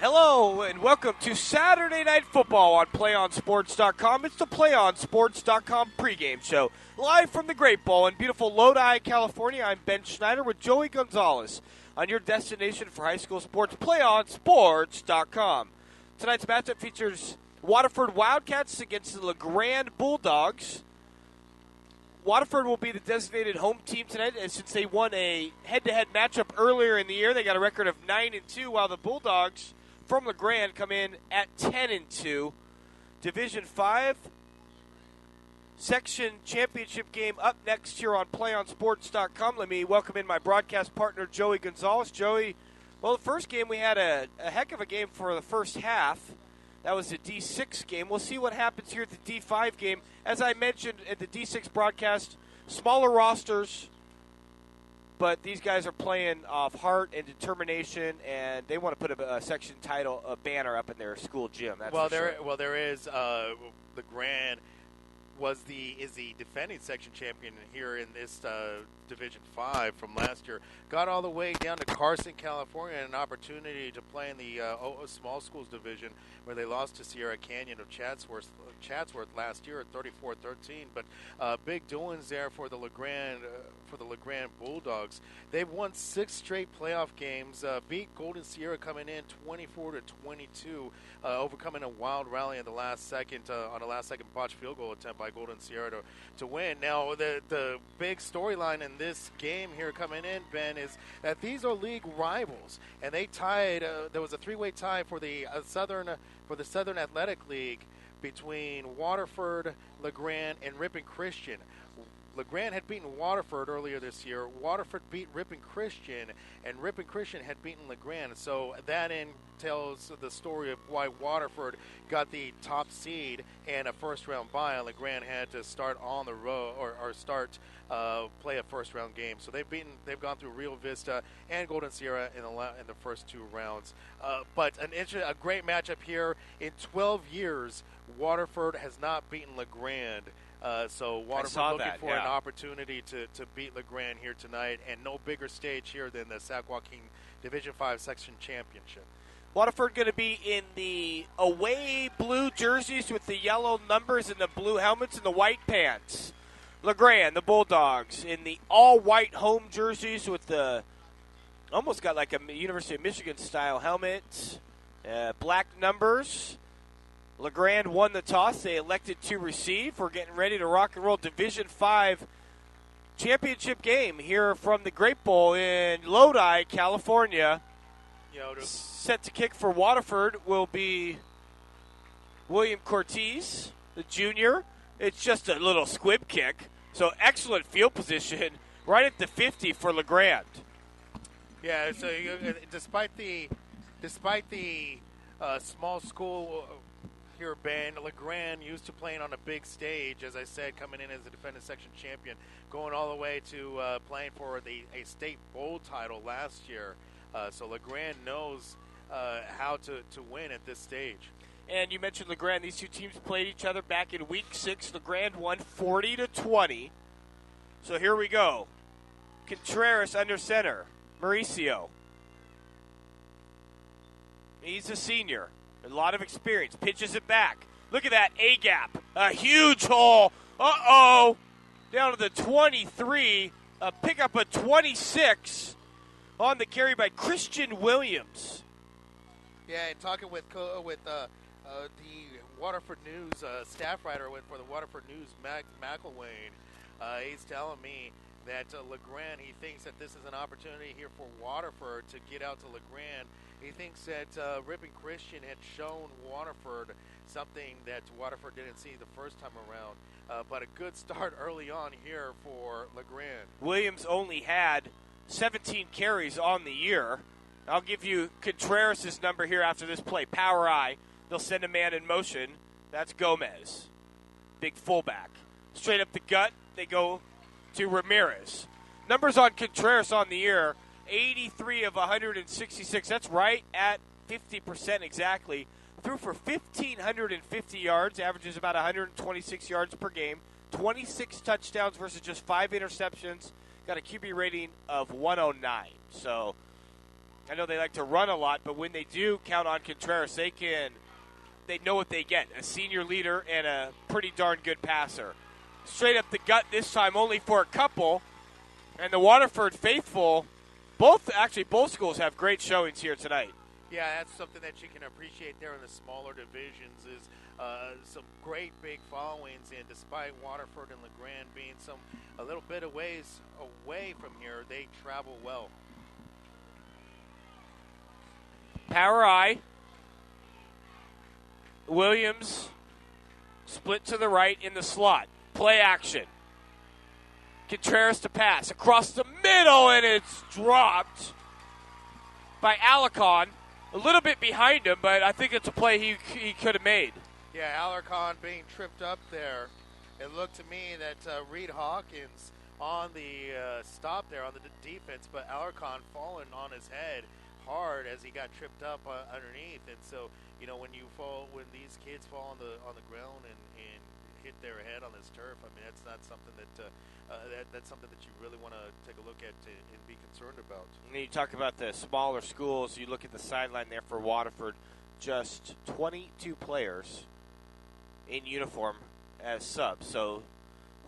Hello and welcome to Saturday Night Football on PlayOnSports.com. It's the PlayOnSports.com pregame show, live from the Grape Bowl in beautiful Lodi, California. I'm Ben Schneider with Joey Gonzalez on your destination for high school sports, PlayOnSports.com. Tonight's matchup features Waterford Wildcats against the LeGrand Bulldogs. Waterford will be the designated home team tonight, and since they won a head-to-head matchup earlier in the year, they got a record of 9-2, while the Bulldogs from LeGrand come in at 10-2. Division 5 section championship game up next here on PlayOnSports.com. Let me welcome in my broadcast partner, Joey Gonzalez. Joey, well, the first game we had a heck of a game for the first half. That was the D6 game. We'll see what happens here at the D5 game. As I mentioned at the D6 broadcast, smaller rosters, but these guys are playing off heart and determination, and they want to put a section title, a banner up in their school gym. That's there is LeGrand is the defending section champion here in this Division 5 from last year. Got all the way down to Carson, California, and an opportunity to play in the small schools division where they lost to Sierra Canyon of Chatsworth last year at 34-13. But big doings there for the LeGrand Bulldogs. They've won 6 straight playoff games. Beat Golden Sierra coming in 24-22, overcoming a wild rally in the last second on a last-second botched field goal attempt by Golden Sierra to win. Now the big storyline in this game here coming in, Ben, is that these are league rivals, and they tied. There was a 3-way tie for the Southern Athletic League between Waterford, LeGrand, and Ripon Christian. LeGrand had beaten Waterford earlier this year. Waterford beat Ripon Christian, and Ripon Christian had beaten LeGrand. So that tells the story of why Waterford got the top seed and a first-round bye, and LeGrand had to start on the road or play a first-round game. So they've gone through Rio Vista and Golden Sierra in the first 2 rounds. But a great matchup here. In 12 years, Waterford has not beaten LeGrand. So Waterford looking for an opportunity to beat LeGrand here tonight, and no bigger stage here than the Sac-Joaquin Division 5 Section Championship. Waterford going to be in the away blue jerseys with the yellow numbers and the blue helmets and the white pants. LeGrand, the Bulldogs, in the all-white home jerseys with the almost got like a University of Michigan style helmet, black numbers. LeGrand won the toss. They elected to receive. We're getting ready to rock and roll Division 5 championship game here from the Grape Bowl in Lodi, California. Set to kick for Waterford will be William Cortez, the junior. It's just a little squib kick. So excellent field position right at the 50 for LeGrand. Yeah, so despite the small school here, Ben, LeGrand used to playing on a big stage, as I said, coming in as the defending section champion, going all the way to playing for a state bowl title last year. So LeGrand knows how to win at this stage. And you mentioned LeGrand. These two teams played each other back in Week 6. LeGrand won 40-20. So here we go. Contreras under center. Mauricio. He's a senior. A lot of experience. Pitches it back. Look at that A-gap. A huge hole. Uh-oh. Down to the 23. A pickup of 26 on the carry by Christian Williams. Yeah, and talking with the Waterford News staff writer for the Waterford News, McElwain, he's telling me that LeGrand, he thinks that this is an opportunity here for Waterford to get out to LeGrand. He thinks that Ripon Christian had shown Waterford something that Waterford didn't see the first time around. But a good start early on here for LeGrand. Williams only had 17 carries on the year. I'll give you Contreras' number here after this play. Power eye. They'll send a man in motion. That's Gomez. Big fullback. Straight up the gut, they go to Ramirez. Numbers on Contreras on the year, 83 of 166. That's right at 50% exactly. Threw for 1,550 yards, averages about 126 yards per game. 26 touchdowns versus just 5 interceptions. Got a QB rating of 109. So I know they like to run a lot, but when they do count on Contreras, they know what they get, a senior leader and a pretty darn good passer. Straight up the gut this time, only for a couple. And the Waterford faithful, both schools have great showings here tonight. Yeah, that's something that you can appreciate there in the smaller divisions is some great big followings. And despite Waterford and LeGrand being a little bit of ways away from here, they travel well. Power I. Williams split to the right in the slot. Play action. Contreras to pass across the middle, and it's dropped by Alarcon. A little bit behind him, but I think it's a play he could have made. Yeah, Alarcon being tripped up there. It looked to me that Reed Hawkins on the stop there on the defense, but Alarcon falling on his head hard as he got tripped up underneath. And so, when these kids fall on the ground and hit their head on this turf, I mean, that's not something that's something that you really want to take a look at and be concerned about. And you talk about the smaller schools. You look at the sideline there for Waterford, just 22 players in uniform as subs, so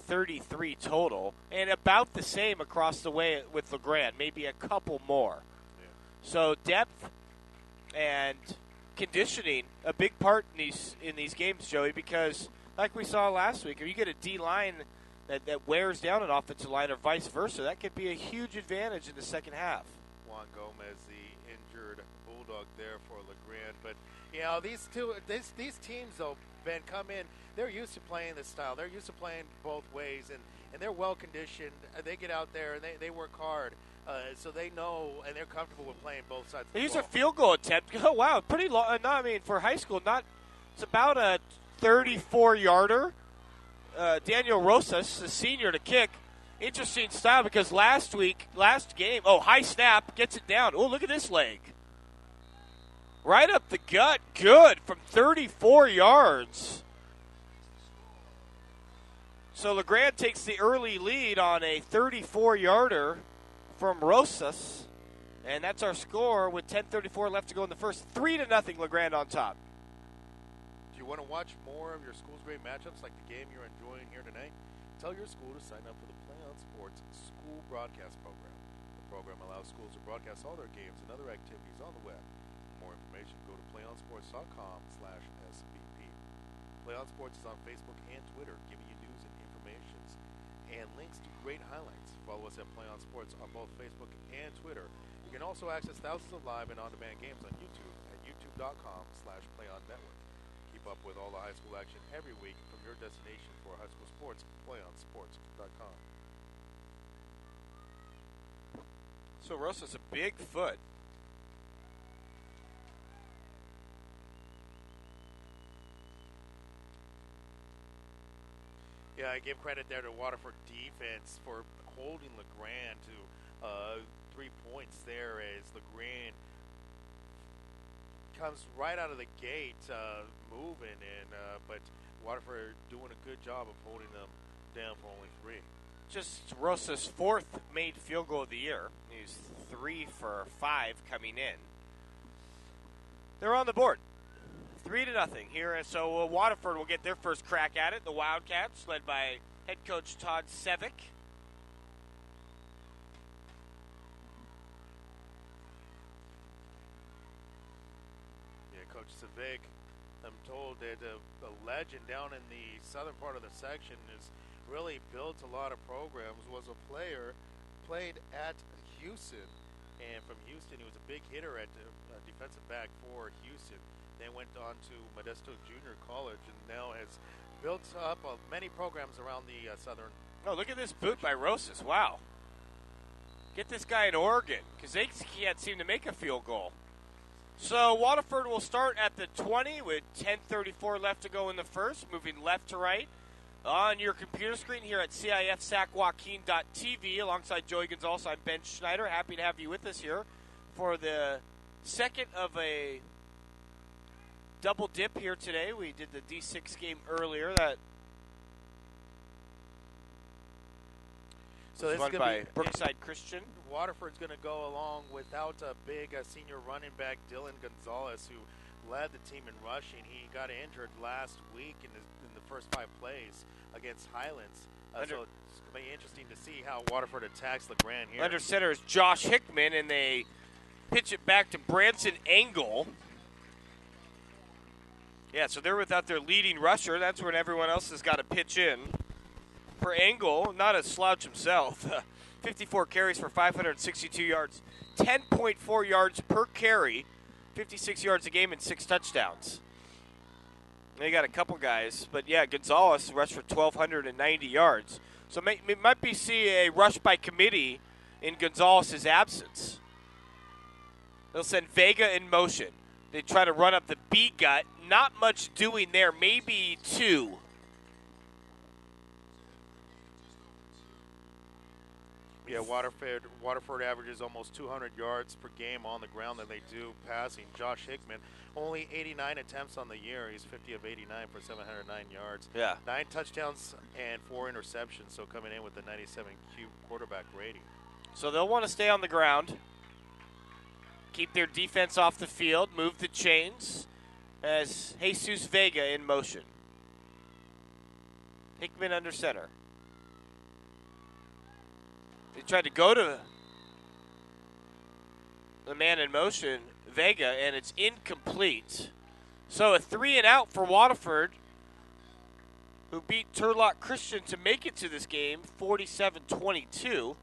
33 total, and about the same across the way with LeGrand, maybe a couple more. Yeah. So depth and conditioning a big part in these games, Joey, because like we saw last week, if you get a D line that wears down an offensive line or vice versa, that could be a huge advantage in the second half. Juan Gomez, the injured Bulldog there for LeGrand. But, these teams, though, Ben, come in, they're used to playing this style. They're used to playing both ways, and they're well-conditioned. They get out there, and they work hard. So they know, and they're comfortable with playing both sides of the ball. Here's a field goal attempt. Oh, wow, pretty long. No, I mean, for high school, it's about a 34-yarder. Daniel Rosas, the senior, to kick. Interesting style because last game, high snap, gets it down. Oh, look at this leg. Right up the gut, good, from 34 yards. So LeGrand takes the early lead on a 34-yarder from Rosas. And that's our score with 10:34 left to go in the first. 3-0, LeGrand on top. Do you want to watch more of your school's great matchups like the game you're enjoying here tonight? Tell your school to sign up for the PlayOn Sports School Broadcast Program. The program allows schools to broadcast all their games and other activities on the web. For more information, go to playonsports.com/SBP. PlayOn Sports is on Facebook and Twitter, giving you news and information and links to great highlights. Follow us at PlayOn Sports on both Facebook and Twitter. You can also access thousands of live and on-demand games on YouTube at youtube.com/PlayOnNetwork. Keep up with all the high school action every week from your destination for high school sports, PlayOnSports.com. So Rosa's a big foot. Yeah, I give credit there to Waterford defense for holding LeGrand to 3 points there as LeGrand comes right out of the gate moving, but Waterford doing a good job of holding them down for only 3. Just Rosa's fourth made field goal of the year. He's 3 for 5 coming in. They're on the board. 3-0 here, and so Waterford will get their first crack at it. The Wildcats, led by head coach Todd Sevick. Yeah, Coach Sevick, I'm told that a legend down in the southern part of the section has really built a lot of programs, was a player, played at Houston, and from Houston he was a big hitter at defensive back for Houston. Then went on to Modesto Junior College and now has built up many programs around the southern. Oh, look at this boot by Rosas. Wow. Get this guy in Oregon because they can't seem to make a field goal. So Waterford will start at the 20 with 10:34 left to go in the first, moving left to right. On your computer screen here at CIF Sac-Joaquin.tv alongside Joey Gonzalez, I'm Ben Schneider. Happy to have you with us here for the second of a double dip here today. We did the D6 game earlier. So this is run going by to be Brookside Christian. Waterford's going to go along without a big senior running back, Dylan Gonzalez, who led the team in rushing. He got injured last week in the first 5 plays against Highlands. So it's going to be interesting to see how Waterford attacks LeGrand here. Under center is Josh Hickman, and they pitch it back to Branson Engel. Yeah, so they're without their leading rusher. That's when everyone else has got to pitch in. For Engel, not a slouch himself. 54 carries for 562 yards, 10.4 yards per carry, 56 yards a game, and 6 touchdowns. They got a couple guys, but yeah, Gonzalez rushed for 1,290 yards. So it might be see a rush by committee in Gonzalez's absence. They'll send Vega in motion. They try to run up the B gut. Not much doing there, maybe 2. Yeah, Waterford averages almost 200 yards per game on the ground than they do passing. Josh Hickman, only 89 attempts on the year. He's 50 of 89 for 709 yards. Yeah. 9 touchdowns and 4 interceptions, so coming in with a 97 quarterback rating. So they'll want to stay on the ground, keep their defense off the field, move the chains as Jesus Vega in motion. Hickman under center. They tried to go to the man in motion, Vega, and it's incomplete. So a 3-and-out for Waterford, who beat Turlock Christian to make it to this game, 47-22.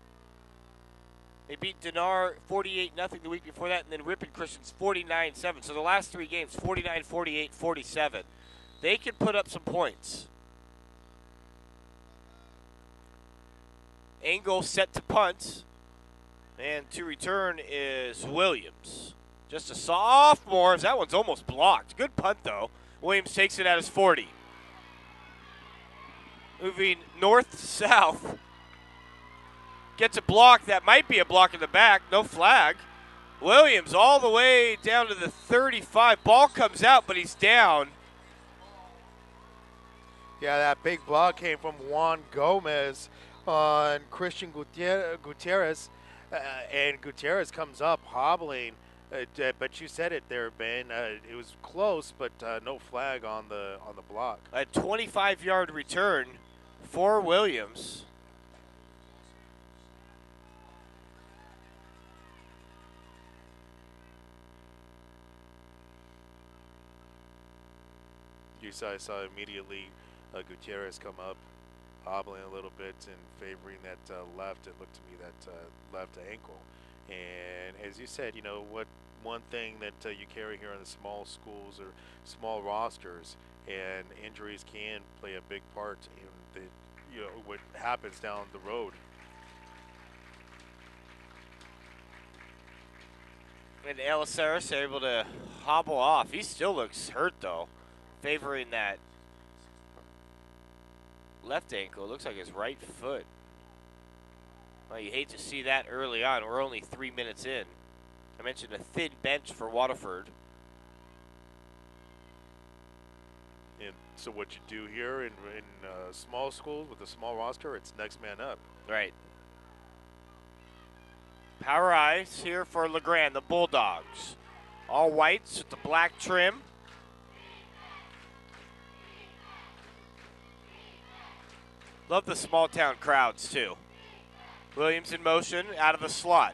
They beat Dinar 48-0 the week before that, and then Ripon Christians 49-7. So the last 3 games, 49, 48, 47. They can put up some points. Engel set to punt, and to return is Williams. Just a sophomore. That one's almost blocked. Good punt, though. Williams takes it at his 40. Moving north-south. Gets a block. That might be a block in the back. No flag. Williams all the way down to the 35. Ball comes out, but he's down. Yeah, that big block came from Juan Gomez on Christian Gutierrez, and Gutierrez comes up hobbling. But you said it there, Ben. It was close, but no flag on the block. A 25-yard return for Williams. I saw immediately Gutierrez come up, hobbling a little bit and favoring that left. It looked to me that left ankle. And as you said, what one thing that you carry here in the small schools or small rosters, and injuries can play a big part in what happens down the road. And Elisaris able to hobble off. He still looks hurt, though, favoring that left ankle. It looks like his right foot. Well, you hate to see that early on. We're only 3 minutes in. I mentioned a thin bench for Waterford. And so what you do here in small schools with a small roster, it's next man up. Right. Power eyes here for LeGrand, the Bulldogs. All whites with the black trim. Love the small town crowds, too. Williams in motion, out of the slot.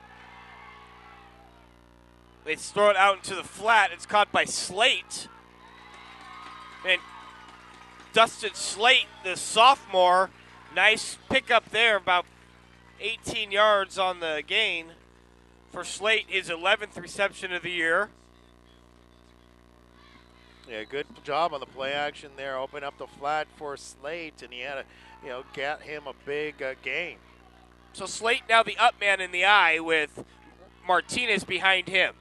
They throw it out into the flat. It's caught by Slate. And Dustin Slate, the sophomore, nice pickup there, about 18 yards on the gain for Slate, his 11th reception of the year. Yeah, good job on the play action there. Open up the flat for Slate, and he had to, get him a big gain. So Slate now the up man in the eye with Martinez behind him.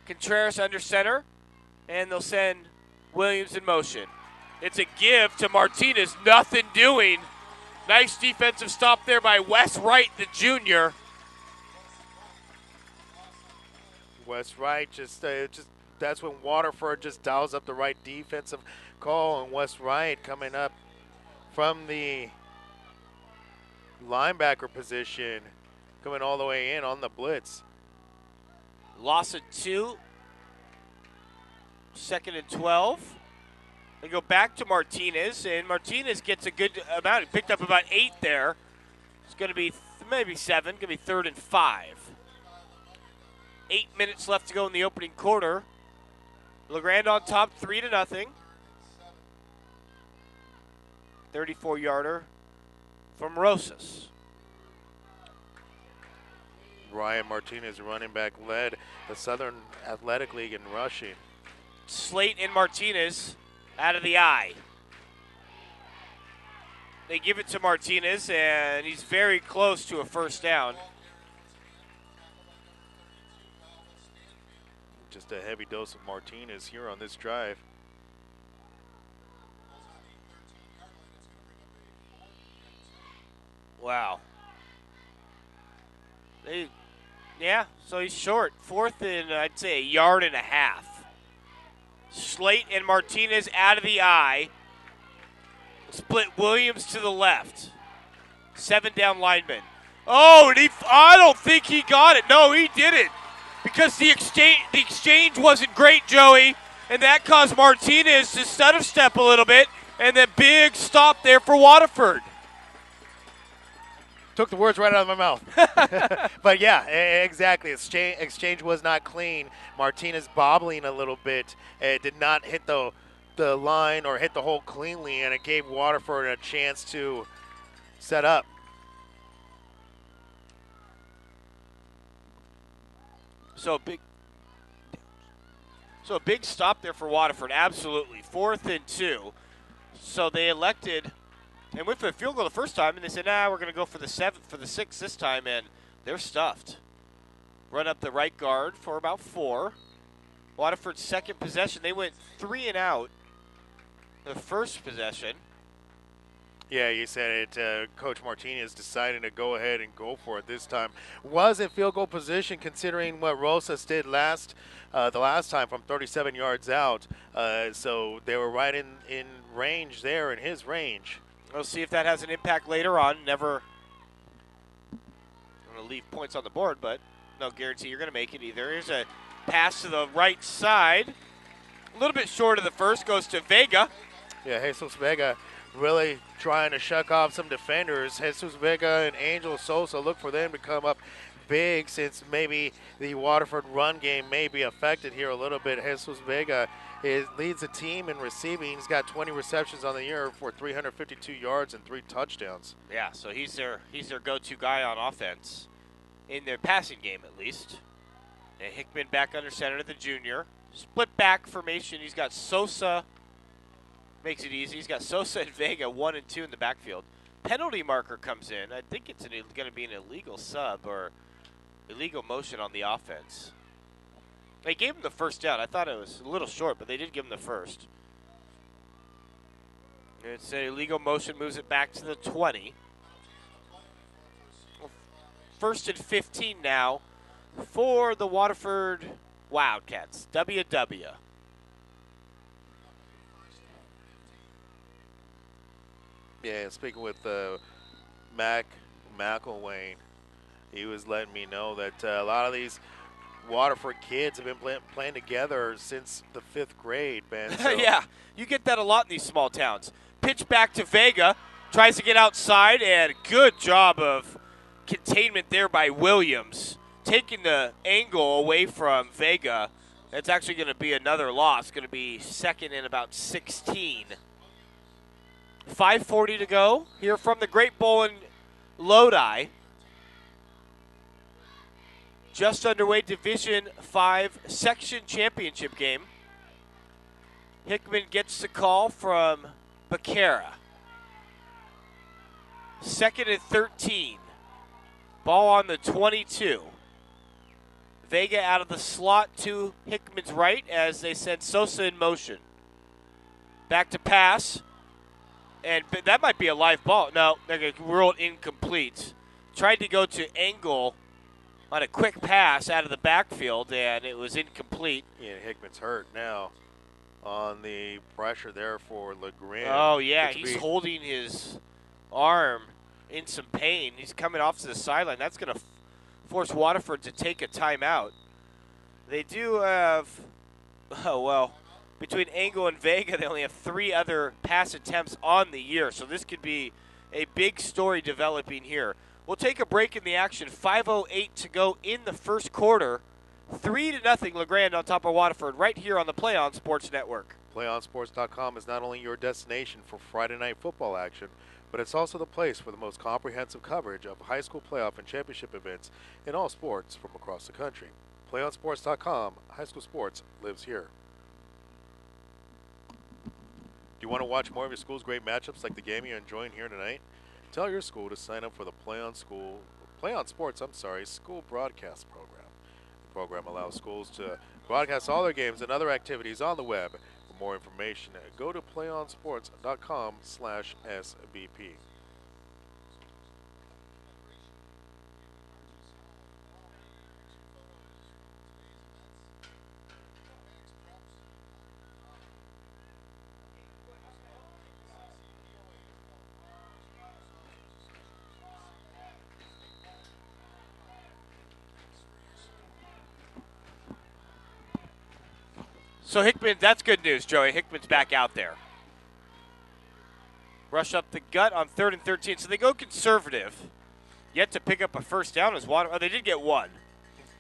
Contreras under center, and they'll send Williams in motion. It's a give to Martinez, nothing doing. Nice defensive stop there by Wes Wright, the junior. Wes Wright just that's when Waterford just dials up the right defensive call, and Wes Wright coming up from the linebacker position, coming all the way in on the blitz. Loss of 2. 2nd and 12. They go back to Martinez, and Martinez gets a good amount. He picked up about 8 there. It's going to be maybe 7. Going to be 3rd and 5. 8 minutes left to go in the opening quarter. LeGrand on top, 3-0. 34-yarder from Rosas. Ryan Martinez, running back, led the Southern Athletic League in rushing. Slate and Martinez out of the eye. They give it to Martinez, and he's very close to a first down. Just a heavy dose of Martinez here on this drive. Wow. Yeah, so he's short. 4th and, I'd say, 1.5 yards. Slate and Martinez out of the eye. Split Williams to the left. 7 down linemen. Oh, and I don't think he got it. No, he didn't. Because the exchange wasn't great, Joey. And that caused Martinez to stutter step a little bit. And then big stop there for Waterford. Took the words right out of my mouth. But yeah, exactly. Exchange was not clean. Martinez bobbling a little bit. It did not hit the line or hit the hole cleanly, and it gave Waterford a chance to set up. So a big stop there for Waterford, absolutely. 4th and 2. So they elected and went for a field goal the first time, and they said, nah, we're going to go for the 7th, for the 6th this time, and they're stuffed. Run up the right guard for about 4. Waterford's second possession, they went 3 and out the first possession. Yeah, you said it. Coach Martinez deciding to go ahead and go for it this time. Was in field goal position considering what Rosas did the last time from 37 yards out. So they were right in range there, in his range. We'll see if that has an impact later on. Never going to leave points on the board, but no guarantee you're going to make it either. Here's a pass to the right side. A little bit short of the first, goes to Vega. Yeah, Jesus Vega really trying to shuck off some defenders. Jesus Vega and Angel Sosa, look for them to come up big since maybe the Waterford run game may be affected here a little bit. Jesus Vega leads the team in receiving. He's got 20 receptions on the year for 352 yards and 3 touchdowns. Yeah, so he's their go-to guy on offense, in their passing game at least. And Hickman back under center, the junior. Split back formation. He's got Sosa. Makes it easy. He's got Sosa and Vega 1 and 2 in the backfield. Penalty marker comes in. I think it's going to be an illegal sub or illegal motion on the offense. They gave him the first down. I thought it was a little short, but they did give him the first. It's an illegal motion, moves it back to the 20. 1st and 15 now for the Waterford Wildcats. WW. Yeah, speaking with McElwain, he was letting me know that a lot of these Waterford kids have been playing together since the 5th grade, man. So. Yeah, you get that a lot in these small towns. Pitch back to Vega, tries to get outside, and good job of containment there by Williams. Taking the angle away from Vega. That's actually going to be another loss. Going to be 2nd and about 16. 5:40 to go here from the Grape Bowl in Lodi. Just underway Division 5 section championship game. Hickman gets the call from Becerra. 2nd and 13. Ball on the 22. Vega out of the slot to Hickman's right as they send Sosa in motion. Back to pass. And that might be a live ball. No, they're going to rule it incomplete. Tried to go to angle on a quick pass out of the backfield, and it was incomplete. Yeah, Hickman's hurt now on the pressure there for LeGrand. Oh, yeah, he's holding his arm in some pain. He's coming off to the sideline. That's going to force Waterford to take a timeout. They do have, between Engel and Vega, they only have 3 other pass attempts on the year. So this could be a big story developing here. We'll take a break in the action. 5:08 to go in the first quarter. 3-0 LeGrand on top of Waterford right here on the PlayOn Sports Network. PlayOnSports.com is not only your destination for Friday night football action, but it's also the place for the most comprehensive coverage of high school playoff and championship events in all sports from across the country. PlayOnSports.com, high school sports lives here. Do you want to watch more of your school's great matchups like the game you're enjoying here tonight? Tell your school to sign up for the PlayOn Sports school broadcast program. The program allows schools to broadcast all their games and other activities on the web. For more information, go to playonsports.com/SBP. So Hickman, that's good news, Joey. Hickman's back out there. Rush up the gut on 3rd and 13. So they go conservative. Yet to pick up a first down as Water. Oh, they did get one.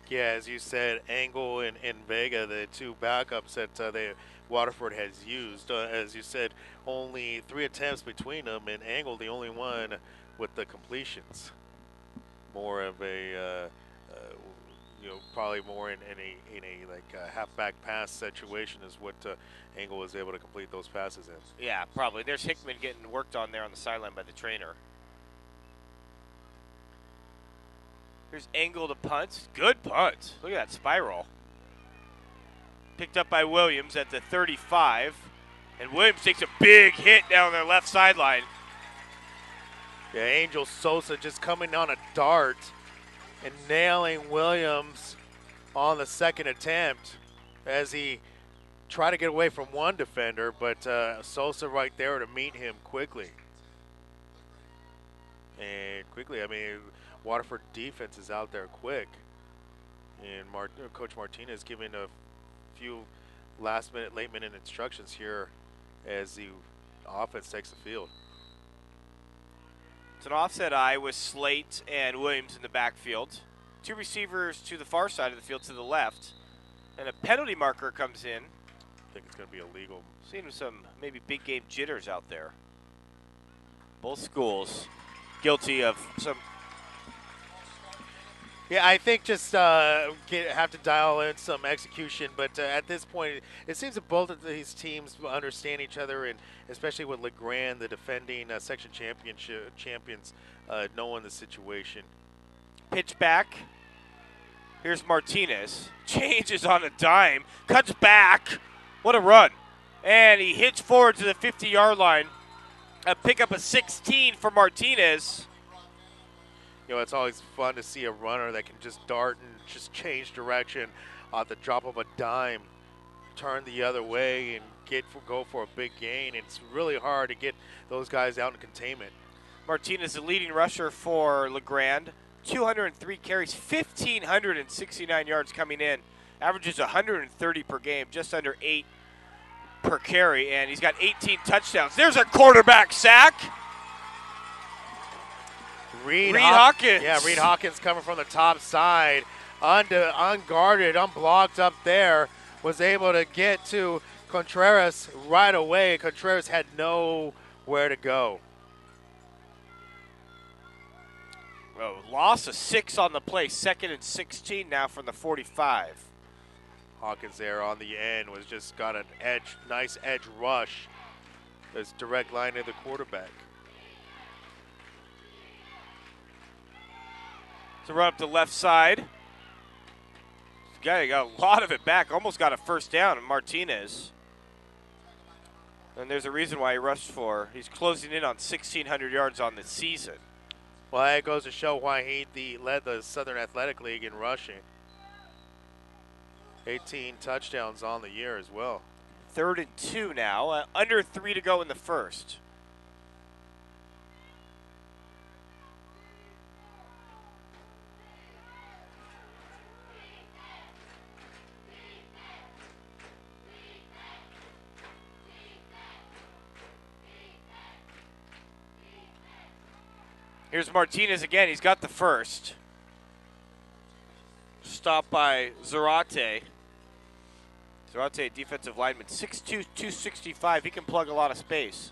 Yeah, as you said, Engel and Vega, the 2 backups that Waterford has used. As you said, only 3 attempts between them, and Engel the only one with the completions. More of a probably more in a halfback pass situation is what Engel was able to complete those passes in. Yeah, probably. There's Hickman getting worked on there on the sideline by the trainer. Here's Engel to punt. Good punt. Look at that spiral. Picked up by Williams at the 35. And Williams takes a big hit down their left sideline. Yeah, Angel Sosa just coming on a dart and nailing Williams on the second attempt as he tried to get away from one defender, but Sosa right there to meet him quickly. And quickly, I mean, Waterford defense is out there quick. And Coach Martinez giving a few late-minute instructions here as the offense takes the field. It's an offset eye with Slate and Williams in the backfield. 2 receivers to the far side of the field to the left. And a penalty marker comes in. I think it's going to be illegal. Seeing some maybe big game jitters out there. Both schools guilty of some. Yeah, I think just have to dial in some execution, but at this point, it seems that both of these teams understand each other, and especially with LeGrand, the defending section champions, knowing the situation. Pitch back. Here's Martinez. Changes on a dime. Cuts back. What a run. And he hits forward to the 50-yard line. A pickup of 16 for Martinez. You know, it's always fun to see a runner that can just dart and just change direction at the drop of a dime, turn the other way, and go for a big gain. It's really hard to get those guys out in containment. Martinez, the leading rusher for LeGrand. 203 carries, 1,569 yards coming in. Averages 130 per game, just under 8 per carry, and he's got 18 touchdowns. There's a quarterback sack. Reed Hawkins. Yeah, Reed Hawkins coming from the top side, unguarded, unblocked up there, was able to get to Contreras right away. Contreras had nowhere to go. Oh, loss of 6 on the play, 2nd and 16 now from the 45. Hawkins there on the end was just got an nice edge rush. This direct line to the quarterback. To run up the left side. This guy got a lot of it back, almost got a first down, Martinez. And there's a reason why he rushed for. He's closing in on 1,600 yards on the season. Well, that goes to show why he led the Southern Athletic League in rushing. 18 touchdowns on the year as well. 3rd and 2 now, under 3 to go in the first. Here's Martinez again. He's got the first. Stopped by Zarate. Zarate, defensive lineman, 6'2", 265. He can plug a lot of space.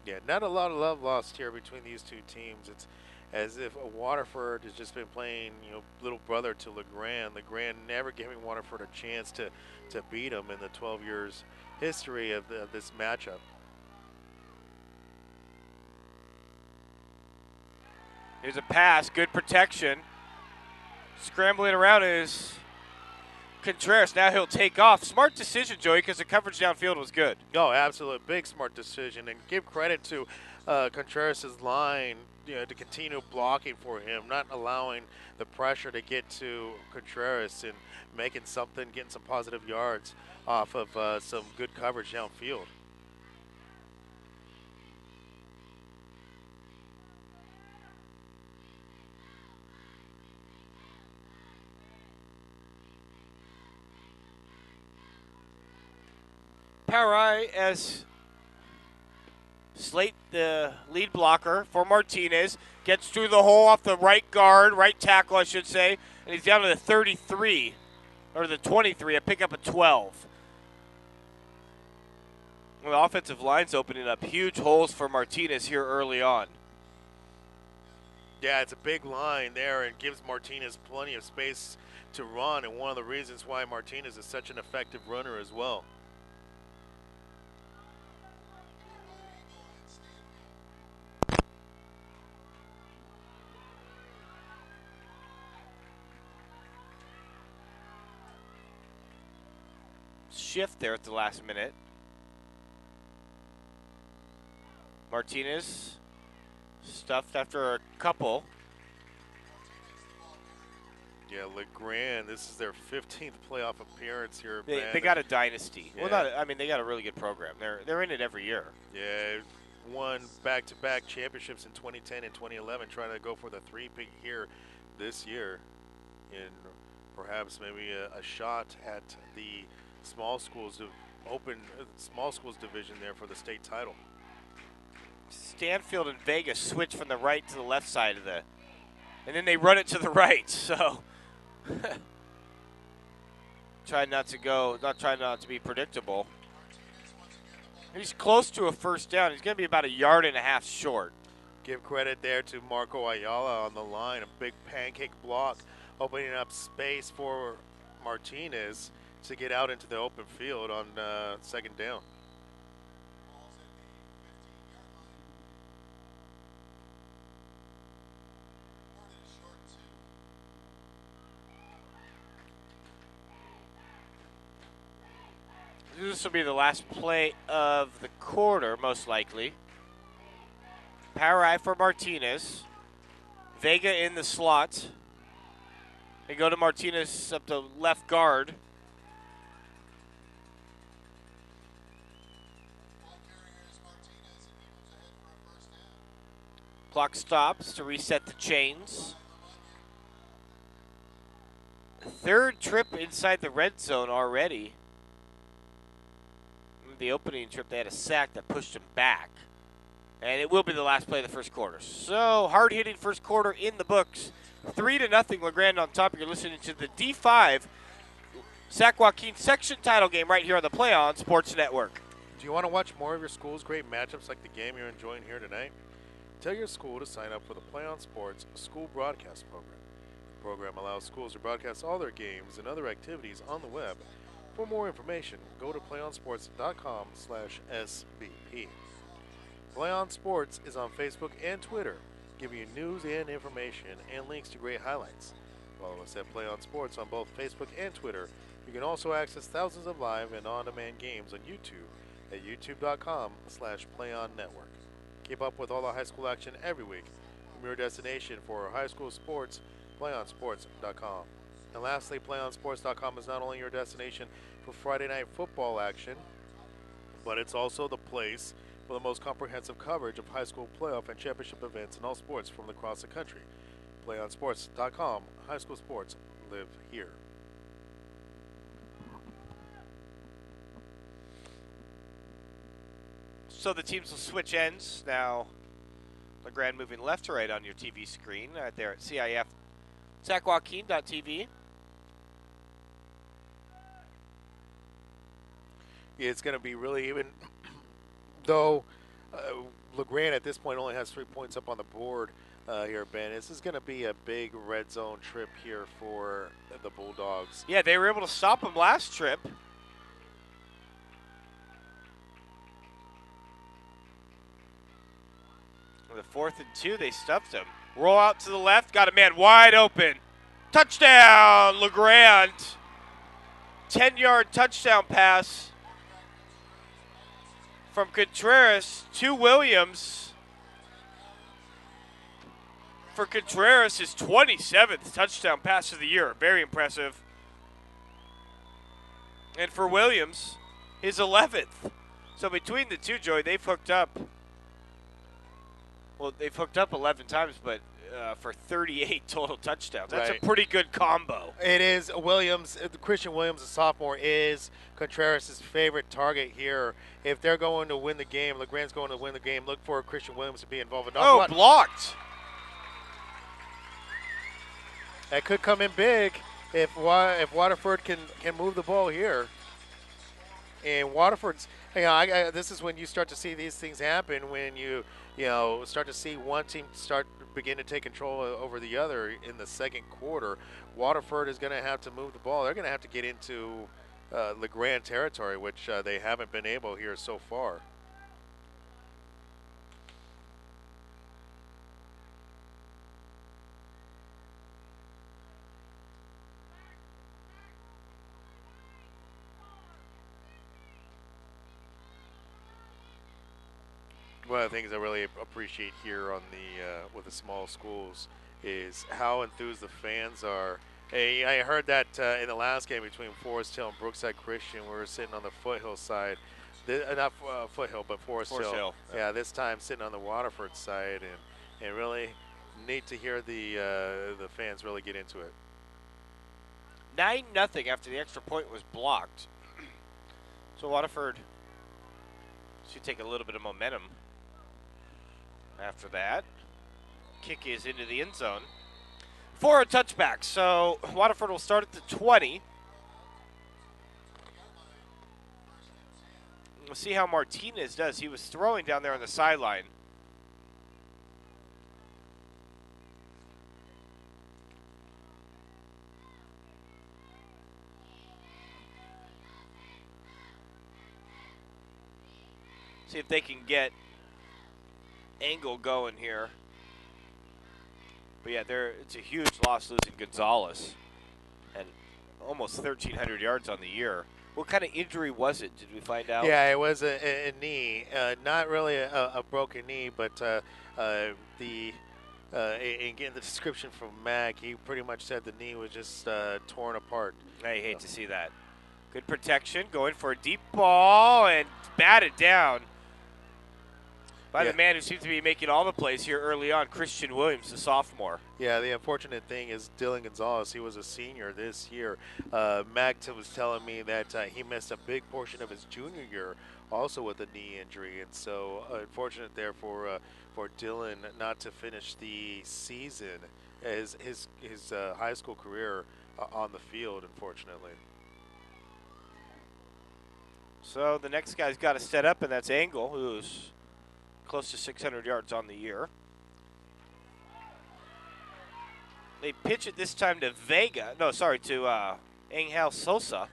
Yeah, not a lot of love lost here between these two teams. It's as if Waterford has just been playing, little brother to LeGrand. LeGrand never giving Waterford a chance to beat them in the 12 years history of this matchup. Here's a pass, good protection. Scrambling around is Contreras. Now he'll take off. Smart decision, Joey, because the coverage downfield was good. Oh, absolutely. Big smart decision. And give credit to Contreras' line, to continue blocking for him, not allowing the pressure to get to Contreras and getting some positive yards off of some good coverage downfield. Parai as Slate, the lead blocker for Martinez, gets through the hole off the right guard, right tackle, I should say, and he's down to the 33, or the 23, a pickup of 12. Well, the offensive line's opening up huge holes for Martinez here early on. Yeah, it's a big line there and gives Martinez plenty of space to run, and one of the reasons why Martinez is such an effective runner as well. Shift there at the last minute. Martinez stuffed after a couple. Yeah, LeGrand, this is their 15th playoff appearance here. They got a dynasty. Yeah. Well, they got a really good program. They're in it every year. Yeah, won back-to-back championships in 2010 and 2011, trying to go for the three-peat here this year, and perhaps maybe a shot at the small schools division there for the state title. Stanfield and Vegas switch from the right to the left side of and then they run it to the right. So try not to be predictable. He's close to a first down. He's going to be about 1.5 yards short. Give credit there to Marco Ayala on the line. A big pancake block, opening up space for Martinez to get out into the open field on second down. This will be the last play of the quarter, most likely. Power eye for Martinez. Vega in the slot. They go to Martinez up to left guard. Clock stops to reset the chains. Third trip inside the red zone already. The opening trip, they had a sack that pushed him back. And it will be the last play of the first quarter. So, hard-hitting first quarter in the books. 3-0, LeGrand on top. You're listening to the D5 Sac-Joaquin section title game right here on the PlayOn Sports Network. Do you want to watch more of your school's great matchups like the game you're enjoying here tonight? Tell your school to sign up for the PlayOn Sports School Broadcast Program. The program allows schools to broadcast all their games and other activities on the web. For more information, go to playonsports.com/SBP. PlayOn Sports is on Facebook and Twitter, giving you news and information and links to great highlights. Follow us at PlayOn Sports on both Facebook and Twitter. You can also access thousands of live and on-demand games on YouTube at youtube.com/PlayOnNetwork. Keep up with all the high school action every week from your destination for high school sports, PlayOnSports.com. And lastly, PlayOnSports.com is not only your destination for Friday night football action, but it's also the place for the most comprehensive coverage of high school playoff and championship events in all sports from across the country. PlayOnSports.com. High school sports live here. So the teams will switch ends now. LeGrand moving left to right on your TV screen right there at CIF Sac-Joaquin.tv. Yeah, it's going to be really even, though LeGrand at this point only has 3 points up on the board here, Ben. This is going to be a big red zone trip here for the Bulldogs. Yeah, they were able to stop them last trip. The 4th and 2, they stuffed him. Roll out to the left, got a man wide open. Touchdown, LeGrand. 10-yard touchdown pass from Contreras to Williams. For Contreras, his 27th touchdown pass of the year. Very impressive. And for Williams, his 11th. So between the two, Joey, they've hooked up. Well, they've hooked up 11 times, but for 38 total touchdowns. That's Right. a pretty good combo. It is Williams. Christian Williams, the sophomore, is Contreras' favorite target here. If they're going to win the game, LeGrand's going to win the game, look for Christian Williams to be involved. Oh, blocked. That could come in big if Waterford can move the ball here. And Waterford's, this is when you start to see these things happen, when you start to see one team begin to take control over the other in the second quarter. Waterford is going to have to move the ball. They're going to have to get into LeGrand territory, which they haven't been able here so far. One of the things I really appreciate here on the with the small schools is how enthused the fans are. Hey, I heard that in the last game between Forest Hill and Brookside Christian, we were sitting on the Foothill side, not Foothill, but Forest Hill. Yeah, this time sitting on the Waterford side, and really neat to hear the fans really get into it. 9-0 after the extra point was blocked. So Waterford should take a little bit of momentum. After that, kick is into the end zone for a touchback. So Waterford will start at the 20. We'll see how Martinez does. He was throwing down there on the sideline. See if they can get angle going here. But yeah, it's a huge loss losing Gonzalez. And almost 1,300 yards on the year. What kind of injury was it? Did we find out? Yeah, it was a knee. Not really a broken knee, but and getting the description from Mac, he pretty much said the knee was just torn apart. I hate to see that. Good protection, going for a deep ball and batted down by the man who seems to be making all the plays here early on, Christian Williams, the sophomore. Yeah, the unfortunate thing is Dylan Gonzalez, he was a senior this year. Mac was telling me that he missed a big portion of his junior year also with a knee injury. And so unfortunate there for Dylan not to finish the season, his high school career on the field, unfortunately. So the next guy's got to set up, and that's Angle, who's close to 600 yards on the year. They pitch it this time to to Angel Sosa.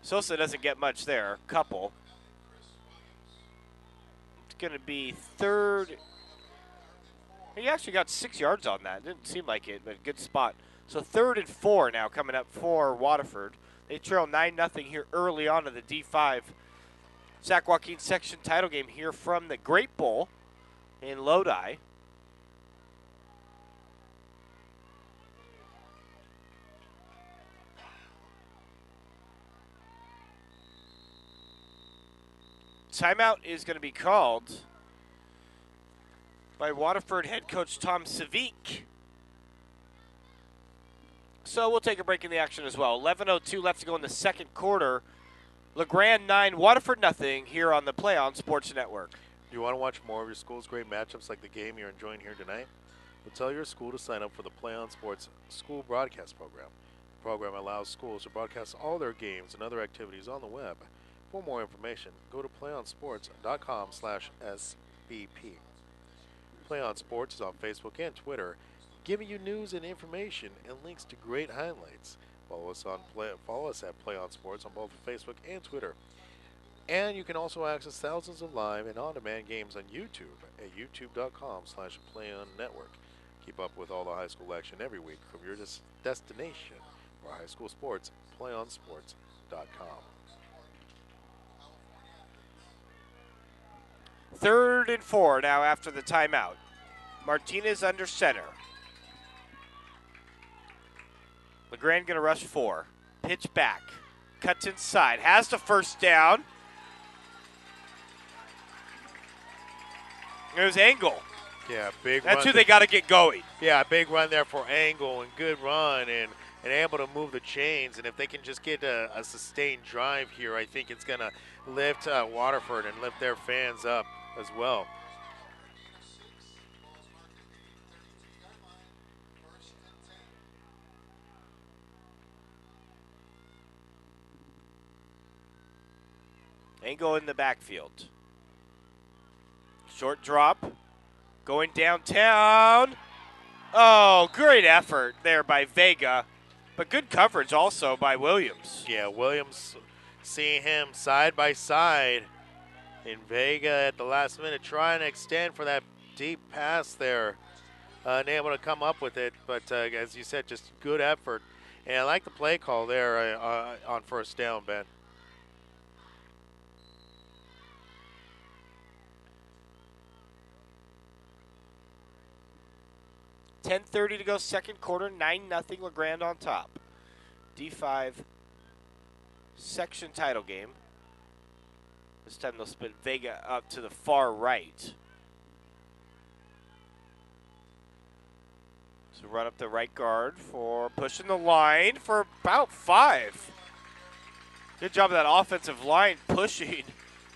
Sosa doesn't get much there, couple. It's going to be third. He actually got 6 yards on that. Didn't seem like it, but good spot. So 3rd and 4 now coming up for Waterford. They trail 9-0 here early on in the D5 Sac-Joaquin section title game here from the Grape Bowl in Lodi. Timeout is going to be called by Waterford head coach Tom Savic. So we'll take a break in the action as well. 11:02 left to go in the second quarter. LeGrand 9, Waterford nothing here on the PlayOn Sports Network. Do you want to watch more of your school's great matchups like the game you're enjoying here tonight? Well, tell your school to sign up for the PlayOn Sports School Broadcast Program. The program allows schools to broadcast all their games and other activities on the web. For more information, go to playonsports.com/SBP. PlayOn Sports is on Facebook and Twitter, giving you news and information and links to great highlights. Follow us at PlayOn Sports on both Facebook and Twitter. And you can also access thousands of live and on-demand games on YouTube at youtube.com/PlayOnNetwork. Keep up with all the high school action every week from your destination for high school sports, PlayOnSports.com. 3rd and 4 now after the timeout. Martinez under center. LeGrand going to rush 4. Pitch back. Cuts inside. Has the first down. There's Engel. Yeah, big That's run. who they got to get going. Yeah, big run there for Engel and good run and able to move the chains. And if they can just get a sustained drive here, I think it's going to lift Waterford and lift their fans up as well. Engel in the backfield. Short drop. Going downtown. Oh, great effort there by Vega. But good coverage also by Williams. Yeah, Williams seeing him side by side. And Vega at the last minute trying to extend for that deep pass there. Unable to come up with it. But as you said, just good effort. And I like the play call there on first down, Ben. .10:30 to go, second quarter, 9-0 LeGrand on top. D5 section title game. This time they'll spin Vega up to the far right. So run up the right guard for pushing the line for about 5. Good job of that offensive line pushing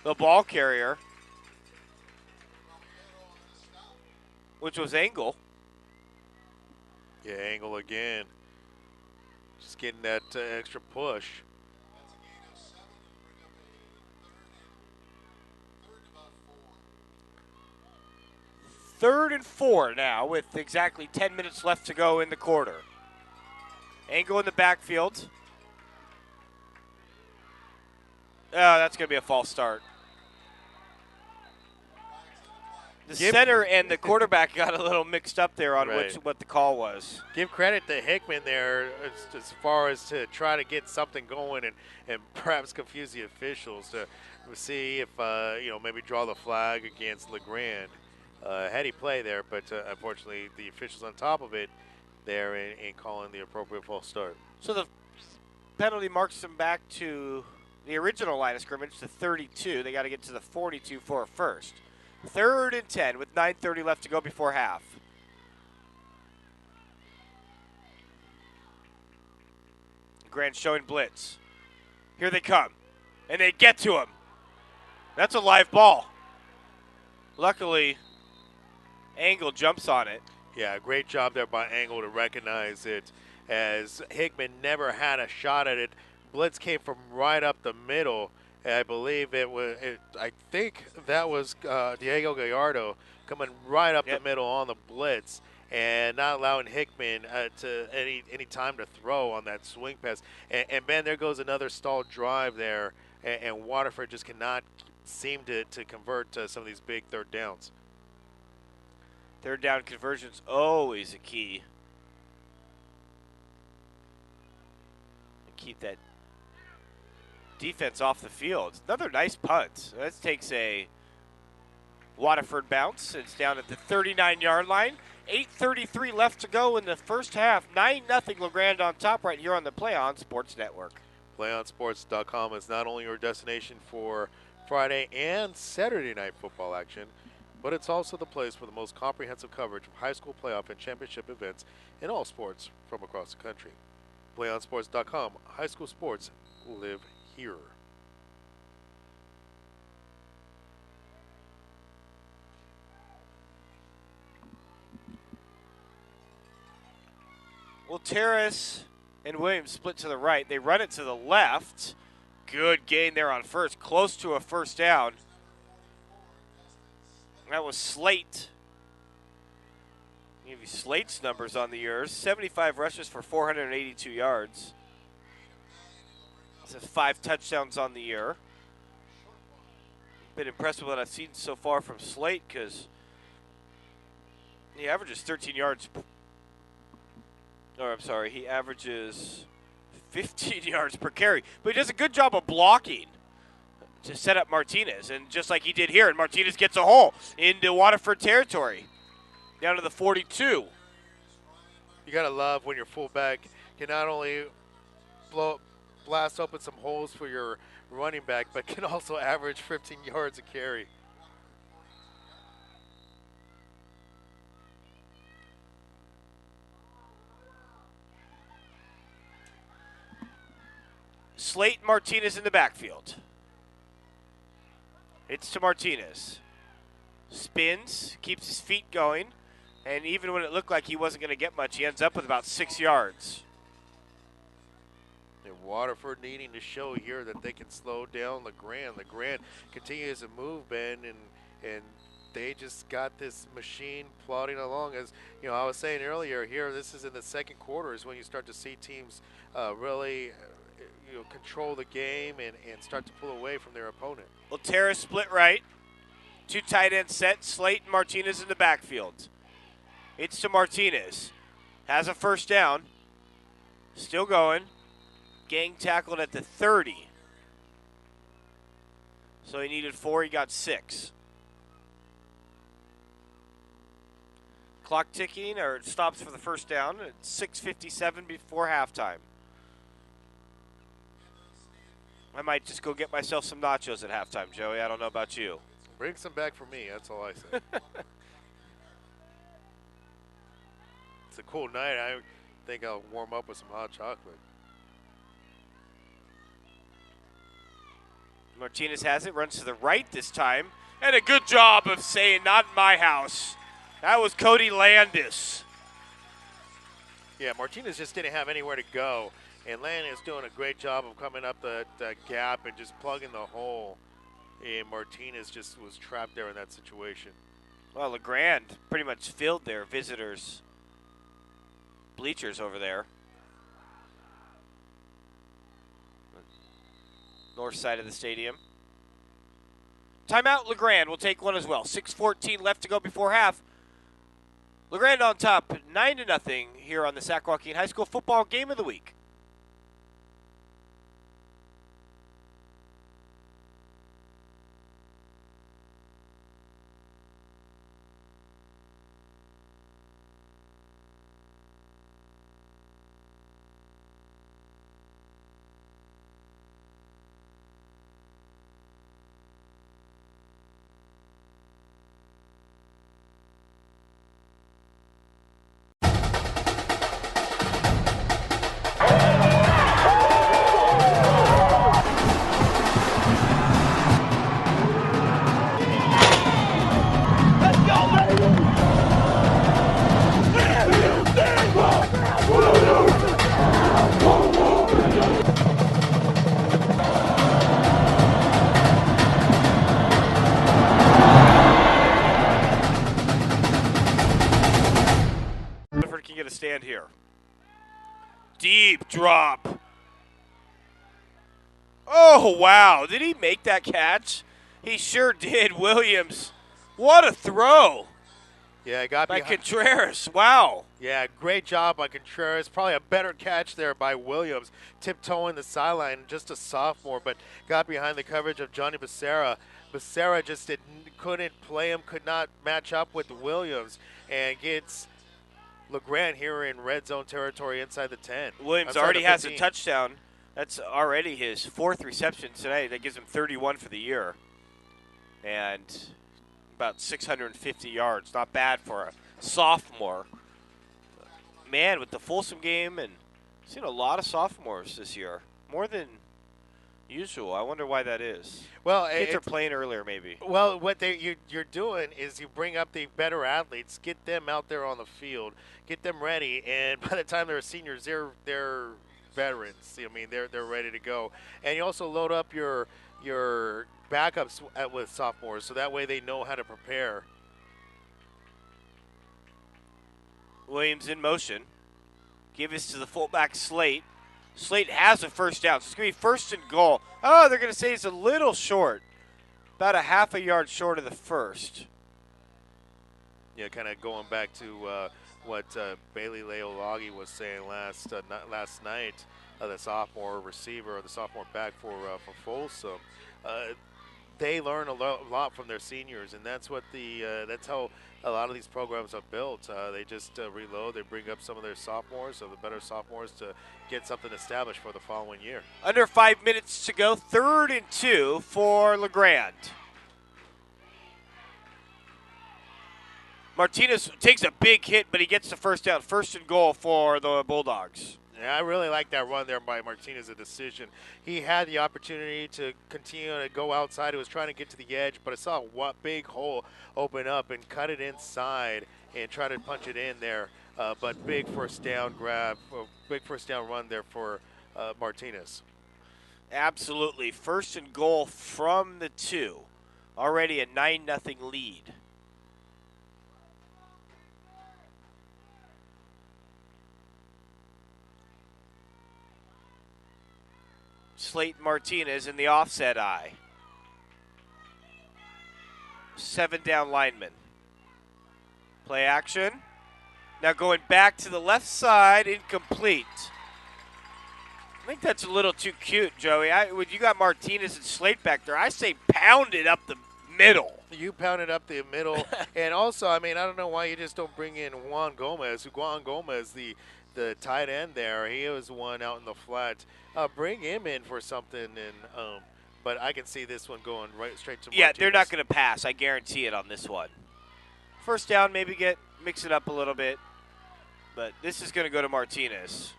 the ball carrier, which was Engel. Yeah, Engel again. Just getting that extra push. 3rd and 4 now with exactly 10 minutes left to go in the quarter. Engel in the backfield. Oh, that's going to be a false start. The center and the quarterback got a little mixed up there on what the call was. Give credit to Hickman there as far as to try to get something going and perhaps confuse the officials to see if, maybe draw the flag against LeGrand. Heady play there, but unfortunately the officials on top of it there in calling the appropriate false start. So the penalty marks them back to the original line of scrimmage to 32. They got to get to the 42 for a first. 3rd and 10 with 9:30 left to go before half. Grant showing blitz. Here they come. And they get to him. That's a live ball. Luckily, Engel jumps on it. Yeah, great job there by Engel to recognize it, as Hickman never had a shot at it. Blitz came from right up the middle. I believe I think that was Diego Gallardo coming right up the middle on the blitz and not allowing Hickman to any time to throw on that swing pass. And Ben, there goes another stalled drive there, and Waterford just cannot seem to convert some of these big third downs. Third down conversion's always a key. And keep that defense off the field. Another nice punt. That takes a Waterford bounce. It's down at the 39-yard line. 8:33 left to go in the first half. 9-0 LeGrand on top right here on the PlayOn Sports Network. PlayOnSports.com is not only your destination for Friday and Saturday night football action, but it's also the place for the most comprehensive coverage of high school playoff and championship events in all sports from across the country. PlayOnSports.com, high school sports live here. Terrace and Williams split to the right. They run it to the left. Good gain there on first. Close to a first down. That was Slate. I'll give you Slate's numbers on the years. 75 rushes for 482 yards. This is 5 touchdowns on the year. Been impressed with what I've seen so far from Slate because he averages 13 yards. Or I'm sorry, he averages 15 yards per carry. But he does a good job of blocking to set up Martinez. And just like he did here, and Martinez gets a hole into Waterford territory. Down to the 42. You got to love when your fullback can not only blast open some holes for your running back, but can also average 15 yards a carry. Slate and Martinez in the backfield. It's to Martinez. Spins, keeps his feet going, and even when it looked like he wasn't going to get much, he ends up with about 6 yards. And Waterford needing to show here that they can slow down LeGrand. LeGrand continues to move, Ben, and they just got this machine plodding along. As you know, I was saying earlier here, this is in the second quarter is when you start to see teams really control the game and start to pull away from their opponent. Well, Terrace split right. 2 tight end set. Slate and Martinez in the backfield. It's to Martinez. Has a first down. Still going. Gang tackled at the 30. So he needed 4. He got 6. Clock ticking, or it stops for the first down at 6:57 before halftime. I might just go get myself some nachos at halftime, Joey. I don't know about you. Bring some back for me. That's all I say. It's a cool night. I think I'll warm up with some hot chocolate. Martinez has it, runs to the right this time. And a good job of saying, not in my house. That was Cody Landis. Yeah, Martinez just didn't have anywhere to go. And Landis doing a great job of coming up the gap and just plugging the hole. And Martinez just was trapped there in that situation. Well, LeGrand pretty much filled their visitors' bleachers over there. North side of the stadium. Timeout, LeGrand will take one as well. 6:14 left to go before half. LeGrand on top, 9-0 here on the Sac-Joaquin High School Football Game of the Week. Stand here. Deep drop. Oh, wow. Did he make that catch? He sure did, Williams. What a throw. Yeah, it got by Contreras. Wow. Yeah, great job by Contreras. Probably a better catch there by Williams. Tiptoeing the sideline, just a sophomore, but got behind the coverage of Johnny Becerra. Becerra just couldn't play him, could not match up with Williams, and gets LeGrand here in red zone territory inside the 10. Williams already has a touchdown. That's already his 4th reception today. That gives him 31 for the year. And about 650 yards. Not bad for a sophomore. Man, with the Folsom game, and seen a lot of sophomores this year. More than Usual. I wonder why that is. Well, Kids are playing earlier, maybe. well, what you're doing is you bring up the better athletes, get them out there on the field, get them ready, and by the time they're seniors, they're veterans. I mean, they're ready to go. And you also load up your backups with sophomores, so that way they know how to prepare. Williams in motion. Give this to the fullback, Slate. Slate has a first down. So it's going to be first and goal. Oh, they're going to say it's a little short. About a half a yard short of the first. Yeah, kind of going back to what Bailey Leolagi was saying last night, the sophomore receiver, or the sophomore back for Folsom. They learn a lot from their seniors, and that's what that's how a lot of these programs are built. They just reload. They bring up some of their sophomores, so the better sophomores, to get something established for the following year. Under 5 minutes to go, 3rd and 2 for LeGrand. Martinez takes a big hit, but he gets the first down. First and goal for the Bulldogs. Yeah, I really like that run there by Martinez, a decision. He had the opportunity to continue to go outside. He was trying to get to the edge, but I saw a big hole open up and cut it inside and try to punch it in there. But big first down grab, big first down run there for Martinez. Absolutely. First and goal from the 2. Already a 9-0 lead. Slate Martinez in the offset eye. 7 down linemen. Play action. Now going back to the left side, incomplete. I think that's a little too cute, Joey. When you got Martinez and Slate back there, I say pound it up the middle. You pounded up the middle. And also, I mean, I don't know why you just don't bring in Juan Gomez, the tight end there. He was one out in the flat. Bring him in for something, and but I can see this one going straight to Martinez. Yeah, they're not going to pass. I guarantee it on this one. First down, maybe mix it up a little bit, but this is going to go to Martinez.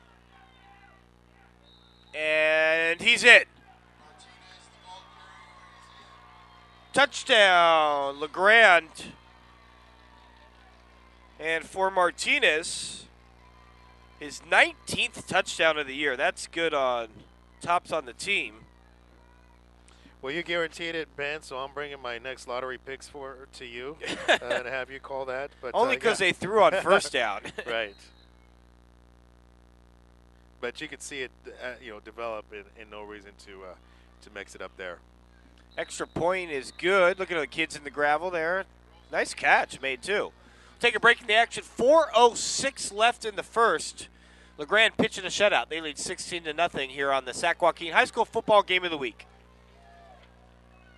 And he's in. Touchdown, LeGrand. And for Martinez, his 19th touchdown of the year. That's good on tops on the team. Well, you guaranteed it, Ben, so I'm bringing my next lottery picks to you and have you call that. But only because they threw on first down. Right. But you could see it, develop, and no reason to mix it up there. Extra point is good. Look at the kids in the gravel there. Nice catch made too. Take a break in the action. 4:06 left in the first. LeGrand pitching a shutout. They lead 16-0 here on the Sac-Joaquin High School Football Game of the Week.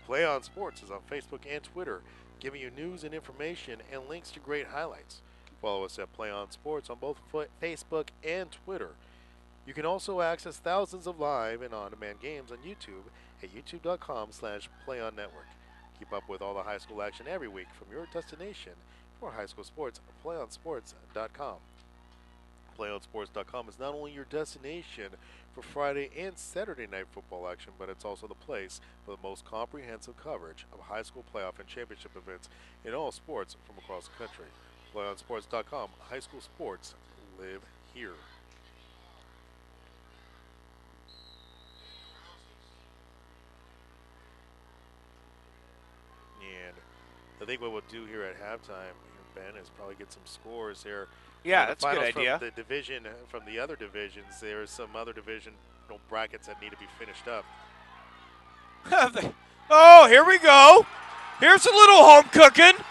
PlayOn Sports is on Facebook and Twitter, giving you news and information and links to great highlights. Follow us at PlayOn Sports on both Facebook and Twitter. You can also access thousands of live and on-demand games on YouTube at youtube.com/PlayOnNetwork. Keep up with all the high school action every week from your destination for high school sports, PlayOnSports.com. PlayOnSports.com is not only your destination for Friday and Saturday night football action, but it's also the place for the most comprehensive coverage of high school playoff and championship events in all sports from across the country. PlayOnSports.com. High school sports live here. And I think what we'll do here at halftime, Ben, is probably get some scores here. Yeah, that's a good idea. From the other divisions, there's some other division brackets that need to be finished up. Oh, here we go. Here's a little home cooking.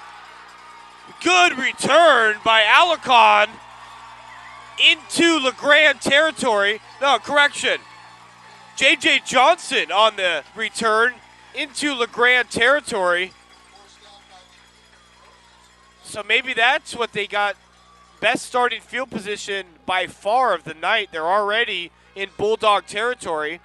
Good return by Alarcon into LeGrand territory. No, correction. J.J. Johnson on the return into LeGrand territory. So maybe that's what they got. Best starting field position by far of the night. They're already in Bulldog territory.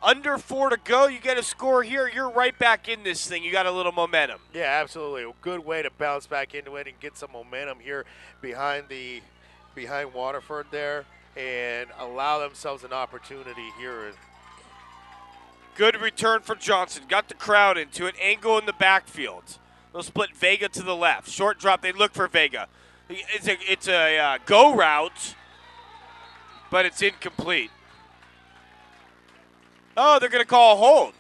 Under 4 to go, you get a score here, you're right back in this thing. You got a little momentum. Yeah, absolutely. A good way to bounce back into it and get some momentum here behind Waterford there and allow themselves an opportunity here. Good return for Johnson. Got the crowd into it. Angle in the backfield. They'll split Vega to the left. Short drop. They look for Vega. It's a go route, but it's incomplete. Oh, they're going to call a hold.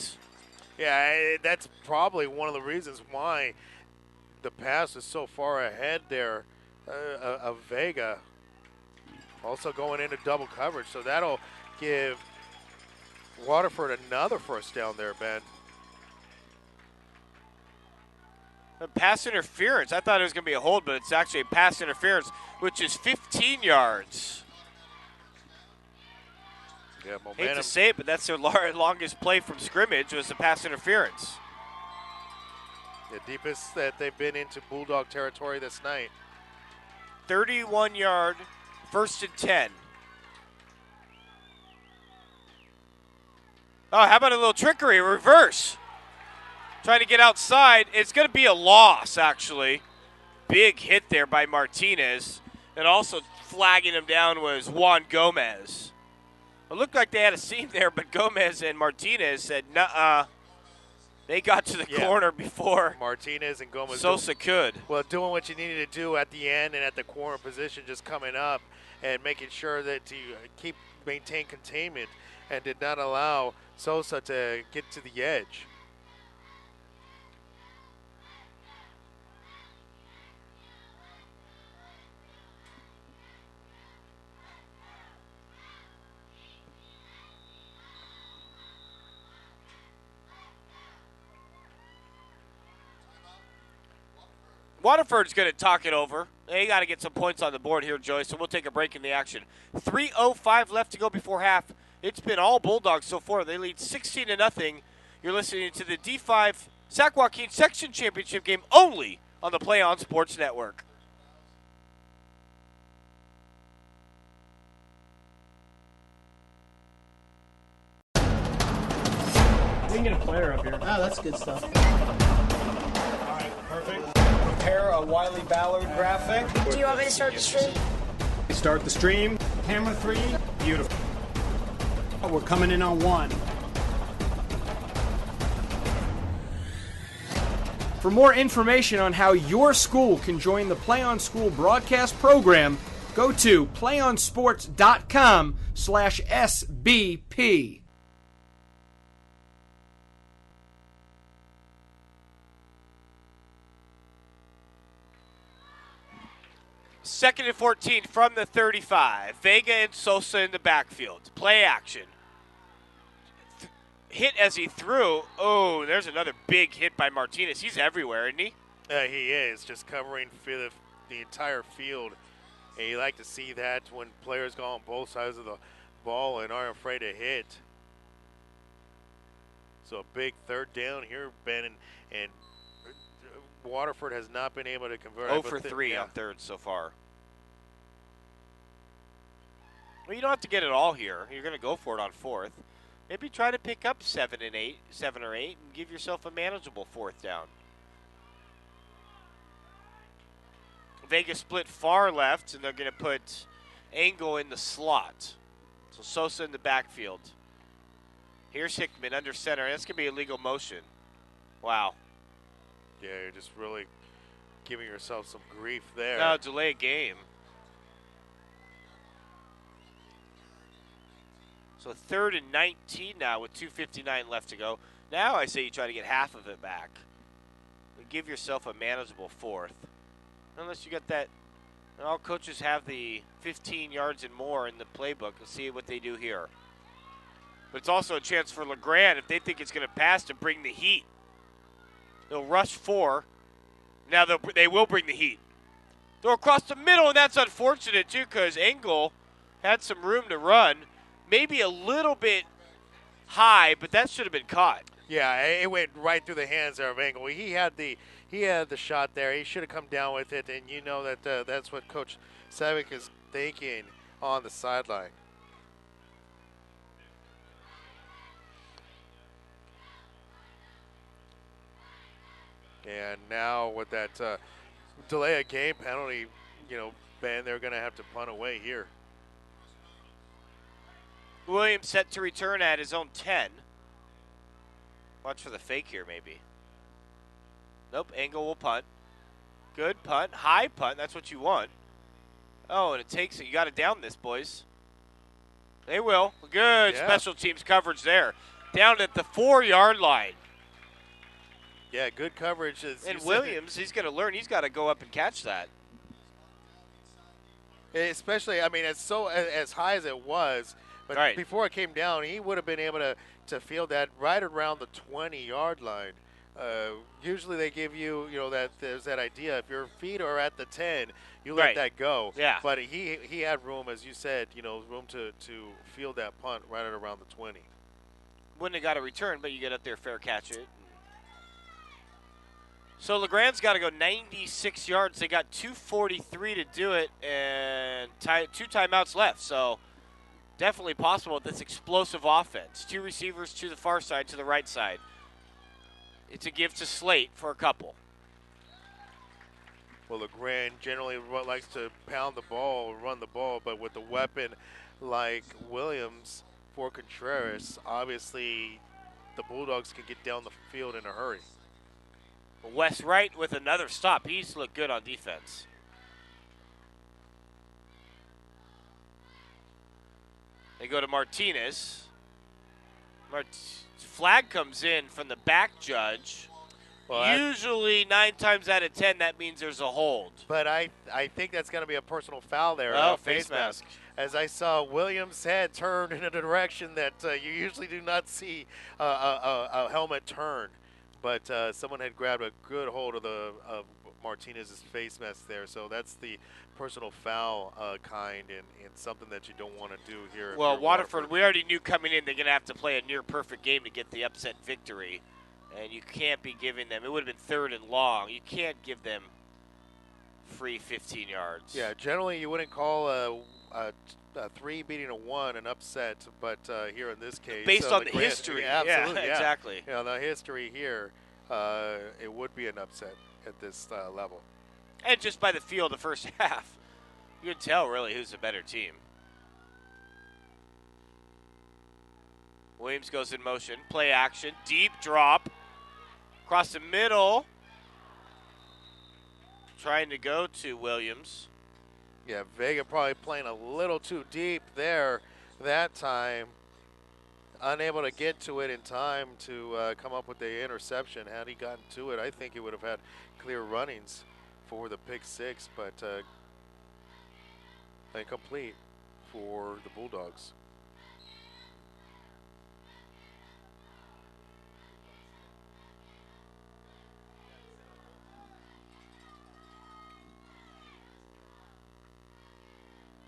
Yeah, that's probably one of the reasons why the pass is so far ahead there of Vega. Also going into double coverage, so that'll give Waterford another first down there, Ben. A pass interference. I thought it was going to be a hold, but it's actually a pass interference, which is 15 yards. Yeah, momentum. Hate to say it, but that's their longest play from scrimmage was the pass interference. The deepest that they've been into Bulldog territory this night. 31-yard, 1st and 10. Oh, how about a little trickery, reverse? Trying to get outside. It's going to be a loss, actually. Big hit there by Martinez. And also flagging him down was Juan Gomez. It looked like they had a seam there, but Gomez and Martinez said, nuh-uh. They got to the corner before Martinez and Gomez Sosa could. Well, doing what you needed to do at the end and at the corner position, just coming up and making sure that you maintain containment and did not allow Sosa to get to the edge. Waterford's going to talk it over. They got to get some points on the board here, Joey, so we'll take a break in the action. 3:05 left to go before half. It's been all Bulldogs so far. They lead 16-0. You're listening to the D5 Sac-Joaquin Section Championship game only on the PlayOn Sports Network. We can get a player up here. Oh, that's good stuff. All right, perfect. Prepare a Wiley Ballard graphic. Do you want me to start the stream? Start the stream. Camera 3. Beautiful. We're coming in on 1. For more information on how your school can join the PlayOn School broadcast program, go to playonsports.com/SBP. Second and 14 from the 35. Vega and Sosa in the backfield. Play action. Hit as he threw. Oh, there's another big hit by Martinez. He's everywhere, isn't he? He is, just covering for the entire field. And you like to see that when players go on both sides of the ball and aren't afraid to hit. So a big third down here, Ben, and Waterford has not been able to convert. 0 for 3 on third so far. Well, you don't have to get it all here. You're going to go for it on fourth. Maybe try to pick up 7 or 8, and give yourself a manageable fourth down. Vega split far left, and they're going to put Angle in the slot. So Sosa in the backfield. Here's Hickman under center. That's going to be illegal motion. Wow. Yeah, you're just really giving yourself some grief there. No, delay a game. So 3rd and 19 now with 2:59 left to go. Now I say you try to get half of it back. Give yourself a manageable fourth. Unless you got that. And all coaches have the 15 yards and more in the playbook. Let's see what they do here. But it's also a chance for LeGrand, if they think it's going to pass, to bring the heat. They'll rush 4. Now they will bring the heat. They'll across the middle, and that's unfortunate, too, because Engel had some room to run. Maybe a little bit high, but that should have been caught. Yeah, it went right through the hands there of Engel. He had the shot there. He should have come down with it, and you know that that's what Coach Savick is thinking on the sideline. And now with that delay of game penalty, Ben, they're going to have to punt away here. Williams set to return at his own 10. Watch for the fake here, maybe. Nope, Engel will punt. Good punt. High punt. That's what you want. Oh, and it takes it. You got to down this, boys. They will. Good special teams coverage there. Down at the 4-yard line. Yeah, good coverage. And Williams, he's going to learn. He's got to go up and catch that. Especially, I mean, it's so as high as it was, but before it came down, he would have been able to field that right around the 20-yard line. Usually they give you, that there's that idea. If your feet are at the 10, you let that go. Yeah. But he had room, as you said, room to field that punt right at around the 20. Wouldn't have got a return, but you get up there, fair catch it. So LeGrand's got to go 96 yards. They got 2:43 to do it, and 2 timeouts left. So definitely possible with this explosive offense. 2 receivers to the far side, to the right side. It's a give to Slate for a couple. Well, LeGrand generally likes to pound the ball, run the ball, but with a weapon like Williams for Contreras, obviously the Bulldogs can get down the field in a hurry. Wes Wright with another stop. He's looked good on defense. They go to Martinez. Flag comes in from the back judge. Well, usually 9 times out of 10, that means there's a hold. But I think that's going to be a personal foul there. Oh, face mask. As I saw Williams' head turn in a direction that you usually do not see a helmet turn. But someone had grabbed a good hold of Martinez's face mask there. So that's the personal foul kind and something that you don't want to do here. Well, Waterford, we already knew coming in they're going to have to play a near-perfect game to get the upset victory. And you can't be giving them – it would have been 3rd and long. You can't give them free 15 yards. Yeah, generally you wouldn't call a 3 beating a 1 an upset, but here in this case – based on the history. Yeah, absolutely. Yeah, exactly. The history here, it would be an upset at this level. And just by the feel of the first half, you can tell really who's the better team. Williams goes in motion. Play action. Deep drop. Across the middle. Trying to go to Williams. Yeah, Vega probably playing a little too deep there that time. Unable to get to it in time to come up with the interception. Had he gotten to it, I think he would have had clear runnings for the pick 6, but incomplete for the Bulldogs.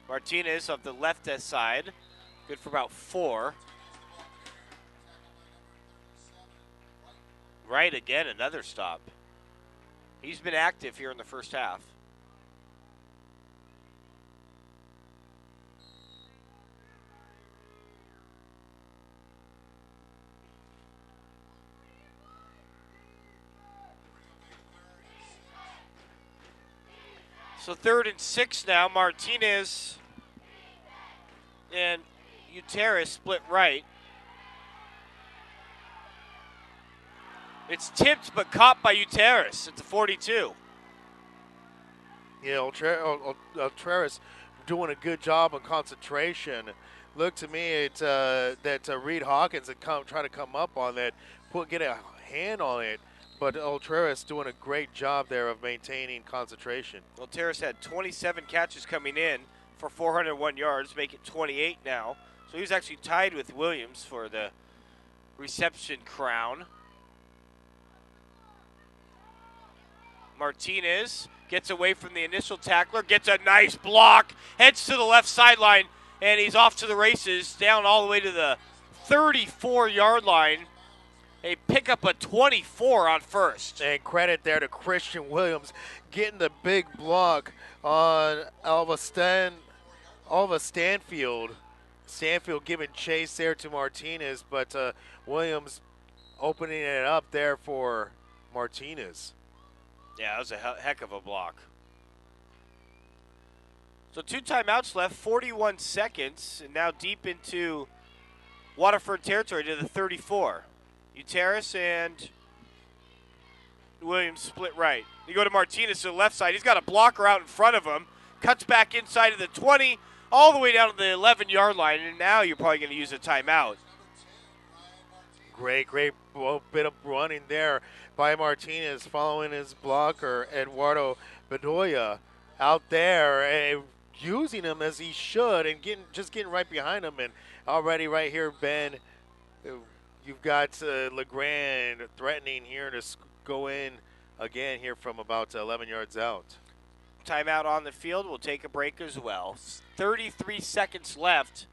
Martinez of the left side, good for about 4. Right again, another stop. He's been active here in the first half. So 3rd and 6 now. Martinez and Uteris split right. It's tipped but caught by Uteris at the 42. Yeah, Ultreras doing a good job on concentration. Looked to me that Reed Hawkins had tried to come up on that, get a hand on it. But Ultreras doing a great job there of maintaining concentration. Ultreras had 27 catches coming in for 401 yards, make it 28 now. So he was actually tied with Williams for the reception crown. Martinez gets away from the initial tackler, gets a nice block, heads to the left sideline, and he's off to the races, down all the way to the 34-yard line. They pick up a 24 on first. And credit there to Christian Williams getting the big block on Alva Stanfield. Stanfield giving chase there to Martinez, but Williams opening it up there for Martinez. Yeah, that was a heck of a block. So 2 timeouts left, 41 seconds, and now deep into Waterford territory to the 34. Uteris and Williams split right. You go to Martinez to the left side. He's got a blocker out in front of him. Cuts back inside of the 20, all the way down to the 11-yard line, and now you're probably going to use a timeout. Great bit of running there by Martinez, following his blocker, Eduardo Bedoya, out there, using him as he should, and getting right behind him. And already right here, Ben, you've got LeGrand threatening here to go in again here from about 11 yards out. Timeout on the field. We'll take a break as well. 33 seconds left.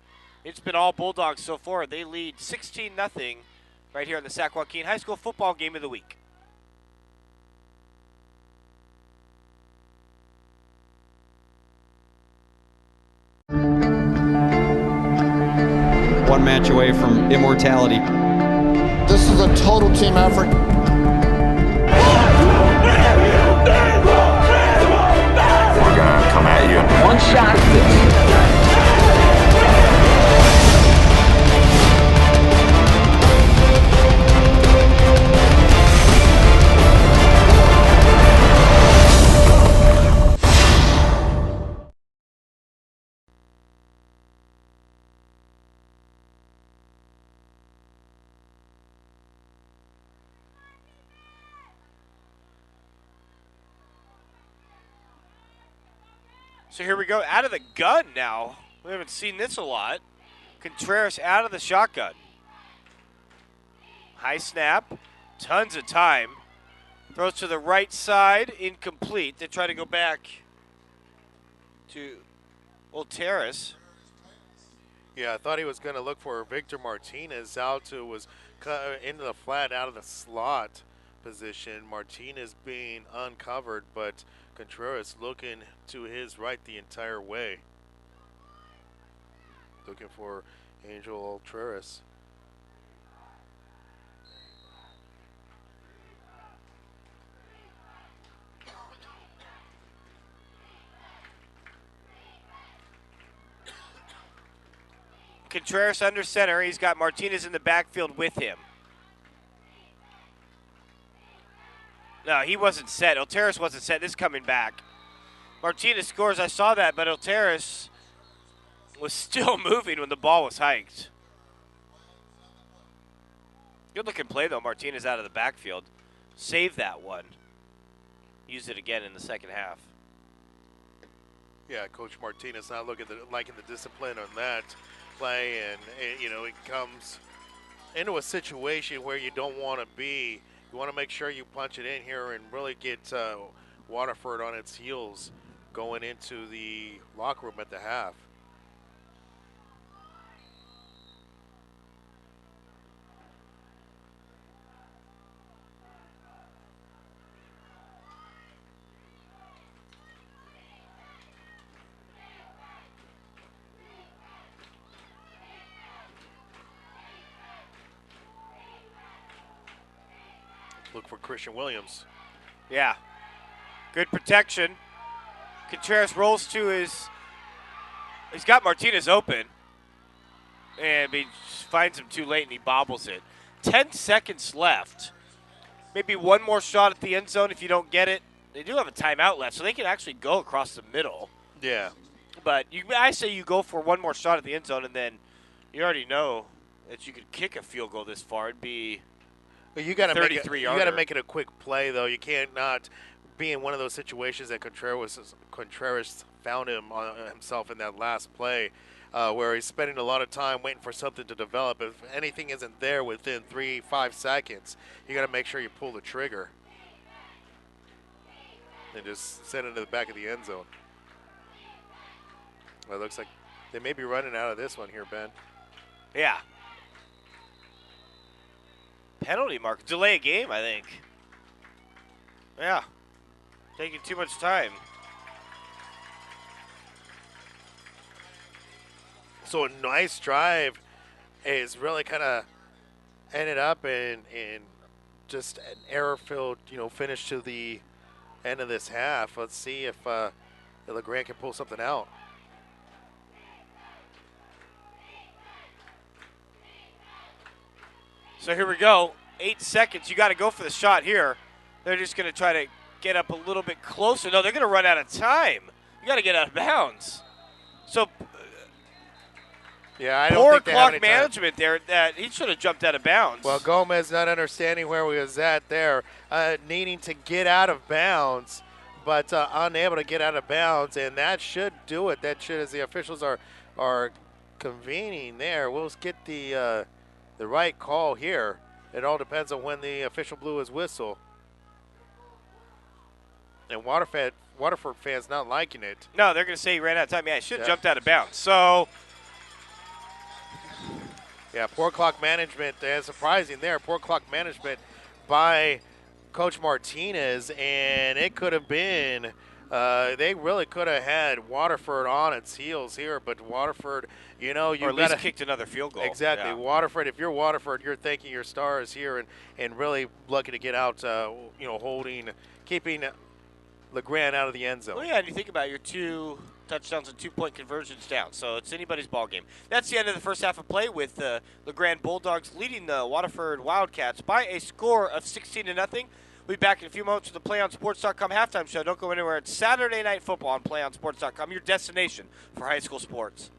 It's been all Bulldogs so far. They lead 16-0 right here in the Sac-Joaquin High School football game of the week. One match away from immortality. This is a total team effort. We're gonna come at you. One shot at this. So here we go, out of the gun now. We haven't seen this a lot. Contreras out of the shotgun. High snap, tons of time. Throws to the right side, incomplete. They try to go back to Ulteris. Yeah, I thought he was going to look for Victor Martinez out who was cut into the flat out of the slot position. Martinez being uncovered, but Contreras looking to his right the entire way. Looking for Angel Ulteris. Contreras under center. He's got Martinez in the backfield with him. No, he wasn't set. Ulteris wasn't set. This is coming back. Martinez scores. I saw that, but Ulteris was still moving when the ball was hiked. Good looking play, though. Martinez out of the backfield. Save that one. Use it again in the second half. Yeah, Coach Martinez not liking the discipline on that play, and it comes into a situation where you don't want to be. You want to make sure you punch it in here and really get Waterford on its heels going into the locker room at the half. Look for Christian Williams. Yeah. Good protection. Contreras rolls to his. He's got Martinez open. And he finds him too late and he bobbles it. 10 seconds left. Maybe one more shot at the end zone if you don't get it. They do have a timeout left, so they can actually go across the middle. Yeah. But I say you go for one more shot at the end zone, and then you already know that you could kick a field goal this far. It'd be. You got to make it. 33 You got to make it a quick play, though. You can't not be in one of those situations that Contreras found himself in that last play, where he's spending a lot of time waiting for something to develop. If anything isn't there within 3-5 seconds, you got to make sure you pull the trigger and just send it to the back of the end zone. Well, it looks like they may be running out of this one here, Ben. Yeah. Penalty mark. Delay a game, I think. Yeah. Taking too much time. So a nice drive is really kind of ended up in just an error-filled, finish to the end of this half. Let's see if LeGrand can pull something out. So here we go. 8 seconds. You got to go for the shot here. They're just going to try to get up a little bit closer. No, they're going to run out of time. You got to get out of bounds. So yeah, I don't poor think they have clock any time. management there. That he should have jumped out of bounds. Well, Gomez not understanding where we was at there, needing to get out of bounds, but unable to get out of bounds, and that should do it. That should, as the officials are convening there. We'll get the right call here. It all depends on when the official blew his whistle. And Waterford fans not liking it. No, they're going to say he ran out of time. Yeah, he should have jumped out of bounds. So, yeah, poor clock management. Surprising there. Poor clock management by Coach Martinez, and it could have been. They really could have had Waterford on its heels here, but Waterford, you know, you or at least kicked another field goal. Exactly, Yeah. Waterford. If you're Waterford, you're thanking your stars here and really lucky to get out. Keeping LeGrand out of the end zone. Well, yeah, and you think about it, your 2 touchdowns and 2-point conversions down, so it's anybody's ball game. That's the end of the first half of play with the LeGrand Bulldogs leading the Waterford Wildcats by a score of 16-0. We'll be back in a few moments with the PlayOnSports.com halftime show. Don't go anywhere. It's Saturday Night Football on PlayOnSports.com, your destination for high school sports.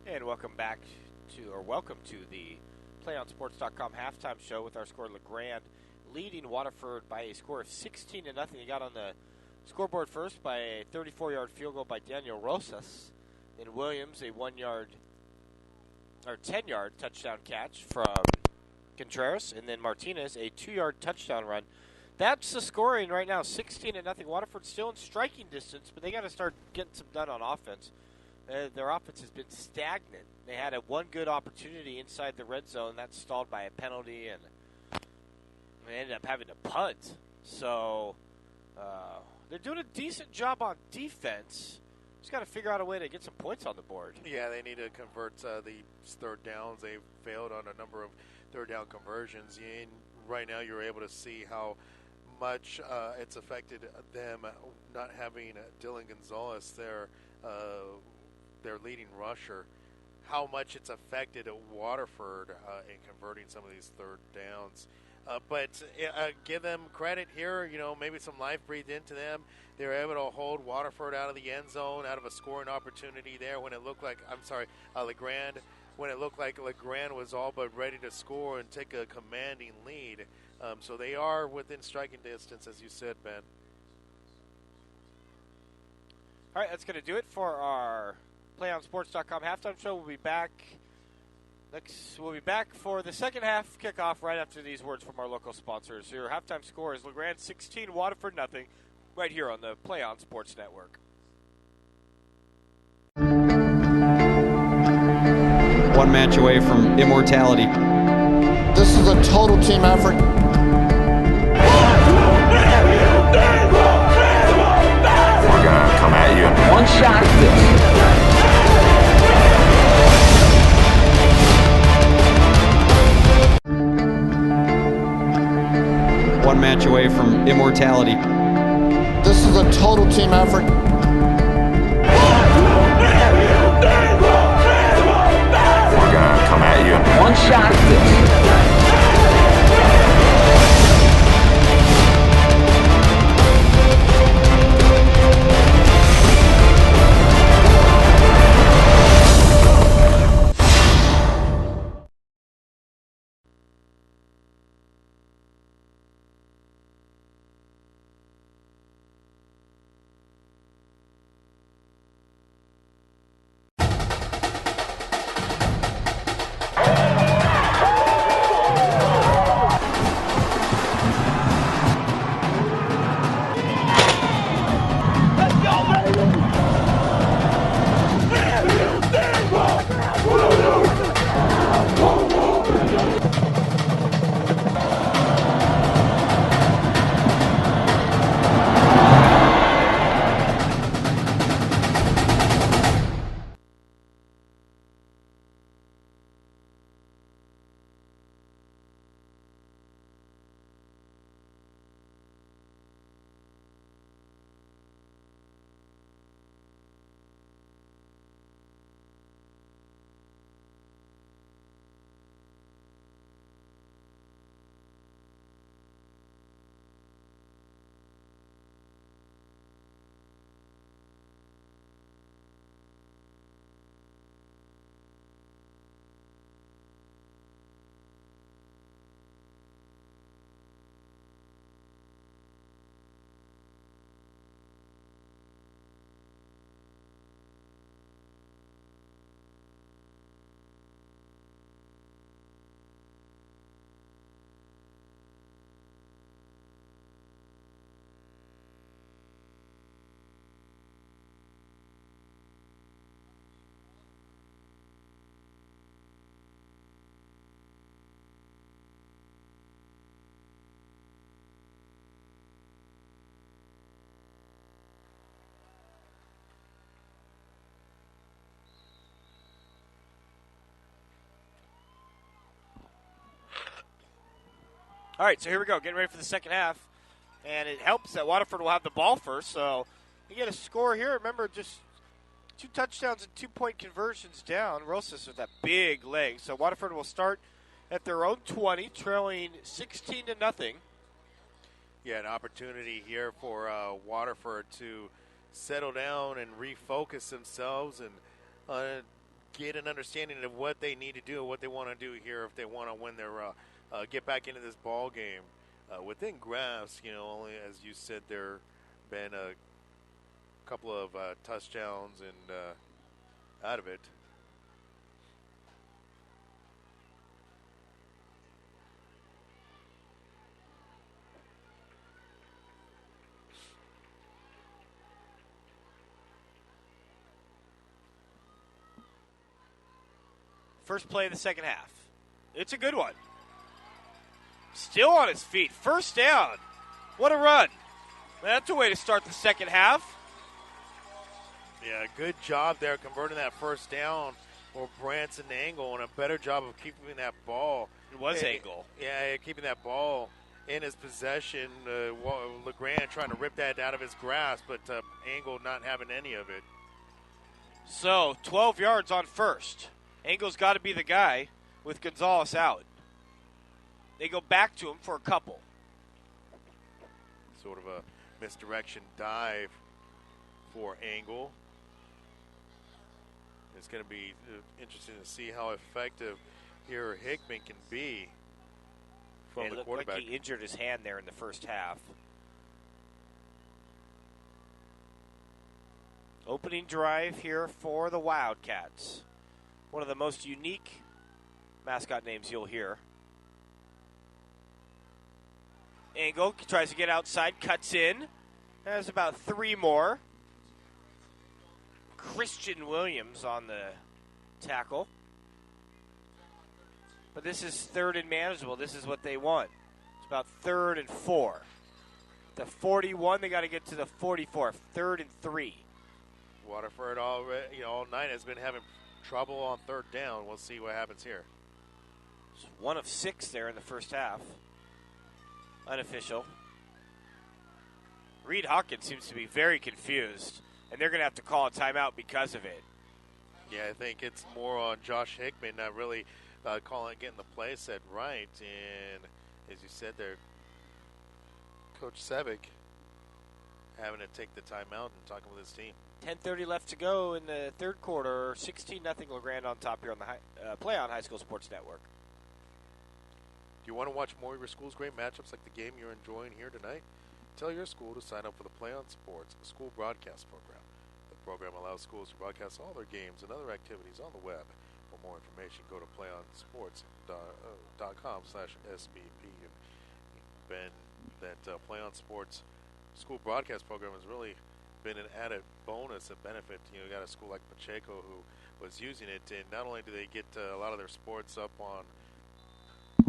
And welcome to the PlayOnSports.com halftime show with our score LeGrand leading Waterford by a score of 16-0. He got on the scoreboard first by a 34-yard field goal by Daniel Rosas. Then Williams, a 10-yard touchdown catch from Contreras. And then Martinez, a 2-yard touchdown run. That's the scoring right now, 16-0. Waterford still in striking distance, but they got to start getting some done on offense. Their offense has been stagnant. They had one good opportunity inside the red zone. That's stalled by a penalty, and they ended up having to punt. So they're doing a decent job on defense. Just got to figure out a way to get some points on the board. Yeah, they need to convert these third downs. They've failed on a number of third down conversions. And right now you're able to see how much it's affected them not having Dylan Gonzalez there. Their leading rusher, how much it's affected Waterford in converting some of these third downs. But give them credit here, maybe some life breathed into them. They were able to hold Waterford out of the end zone, out of a scoring opportunity there when it looked like, LeGrand, when it looked like LeGrand was all but ready to score and take a commanding lead. So they are within striking distance, as you said, Ben. All right, that's going to do it for our PlayOnSports.com halftime show. We'll be back for the second half kickoff right after these words from our local sponsors. Your halftime score is LeGrand 16, Waterford nothing, right here on the PlayOn Sports Network. One match away from immortality. This is a total team effort. We're gonna come at you. One shot at this. One match away from immortality. This is a total team effort. We're gonna come at you. One shot at this. All right, so here we go, getting ready for the second half. And it helps that Waterford will have the ball first, so you get a score here. Remember, just 2 touchdowns and 2-point conversions down. Rosas with that big leg. So Waterford will start at their own 20, trailing 16-0. Yeah, an opportunity here for Waterford to settle down and refocus themselves and get an understanding of what they need to do, what they want to do here if they want to win their get back into this ball game. Within Grape, only as you said, there been a couple of touchdowns and out of it. First play of the second half. It's a good one. Still on his feet. First down. What a run. That's a way to start the second half. Yeah, good job there converting that first down for Branson Angle, and a better job of keeping that ball. It was Angle. Yeah, keeping that ball in his possession. LeGrand trying to rip that out of his grasp, but Angle not having any of it. So, 12 yards on first. Angle's got to be the guy with Gonzalez out. They go back to him for a couple. Sort of a misdirection dive for Angle. It's going to be interesting to see how effective here Hickman can be from the quarterback. Like he injured his hand there in the first half. Opening drive here for the Wildcats. One of the most unique mascot names you'll hear. Angle tries to get outside, cuts in. Has about three more. Christian Williams on the tackle. But this is third and manageable. This is what they want. It's about 3rd and 4. The 41, they got to get to the 44. 3rd and 3. Waterford already, all night has been having trouble on 3rd down. We'll see what happens here. It's 1 of 6 there in the first half. Unofficial. Reed Hawkins seems to be very confused, and they're going to have to call a timeout because of it. Yeah, I think it's more on Josh Hickman not really getting the play set right. And as you said there, Coach Sevic having to take the timeout and talking with his team. 10:30 left to go in the third quarter. 16-0 LeGrand on top here on the PlayOn High School Sports Network. Do you want to watch more of your school's great matchups like the game you're enjoying here tonight? Tell your school to sign up for the PlayOn Sports School Broadcast Program. The program allows schools to broadcast all their games and other activities on the web. For more information, go to playonsports.com/SBP. And that PlayOn Sports School Broadcast Program has really been an added bonus and benefit. You got a school like Pacheco who was using it, and not only do they get a lot of their sports up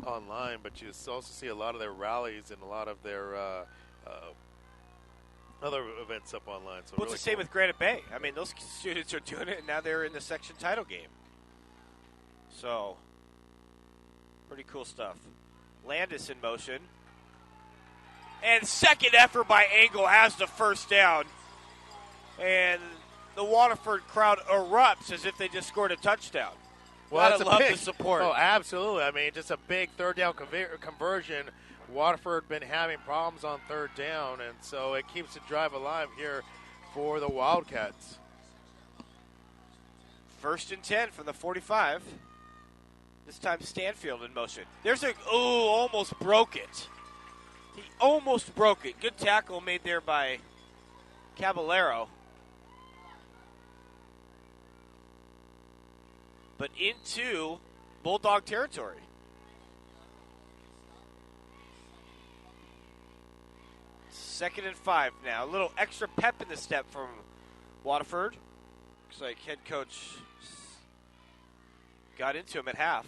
online, but you also see a lot of their rallies and a lot of their other events up online. So Well, really it's the same with Granite Bay. I mean, those students are doing it, and now they're in the section title game. So, pretty cool stuff. Landis in motion. And second effort by Angle has the first down. And the Waterford crowd erupts as if they just scored a touchdown. Well, I love the support. Oh, absolutely. I mean, just a big third down conversion. Waterford been having problems on 3rd down, and so it keeps the drive alive here for the Wildcats. 1st and 10 from the 45. This time Stanfield in motion. There's almost broke it. He almost broke it. Good tackle made there by Caballero. But into Bulldog territory. Second and 5 now. A little extra pep in the step from Waterford. Looks like head coach got into him at half.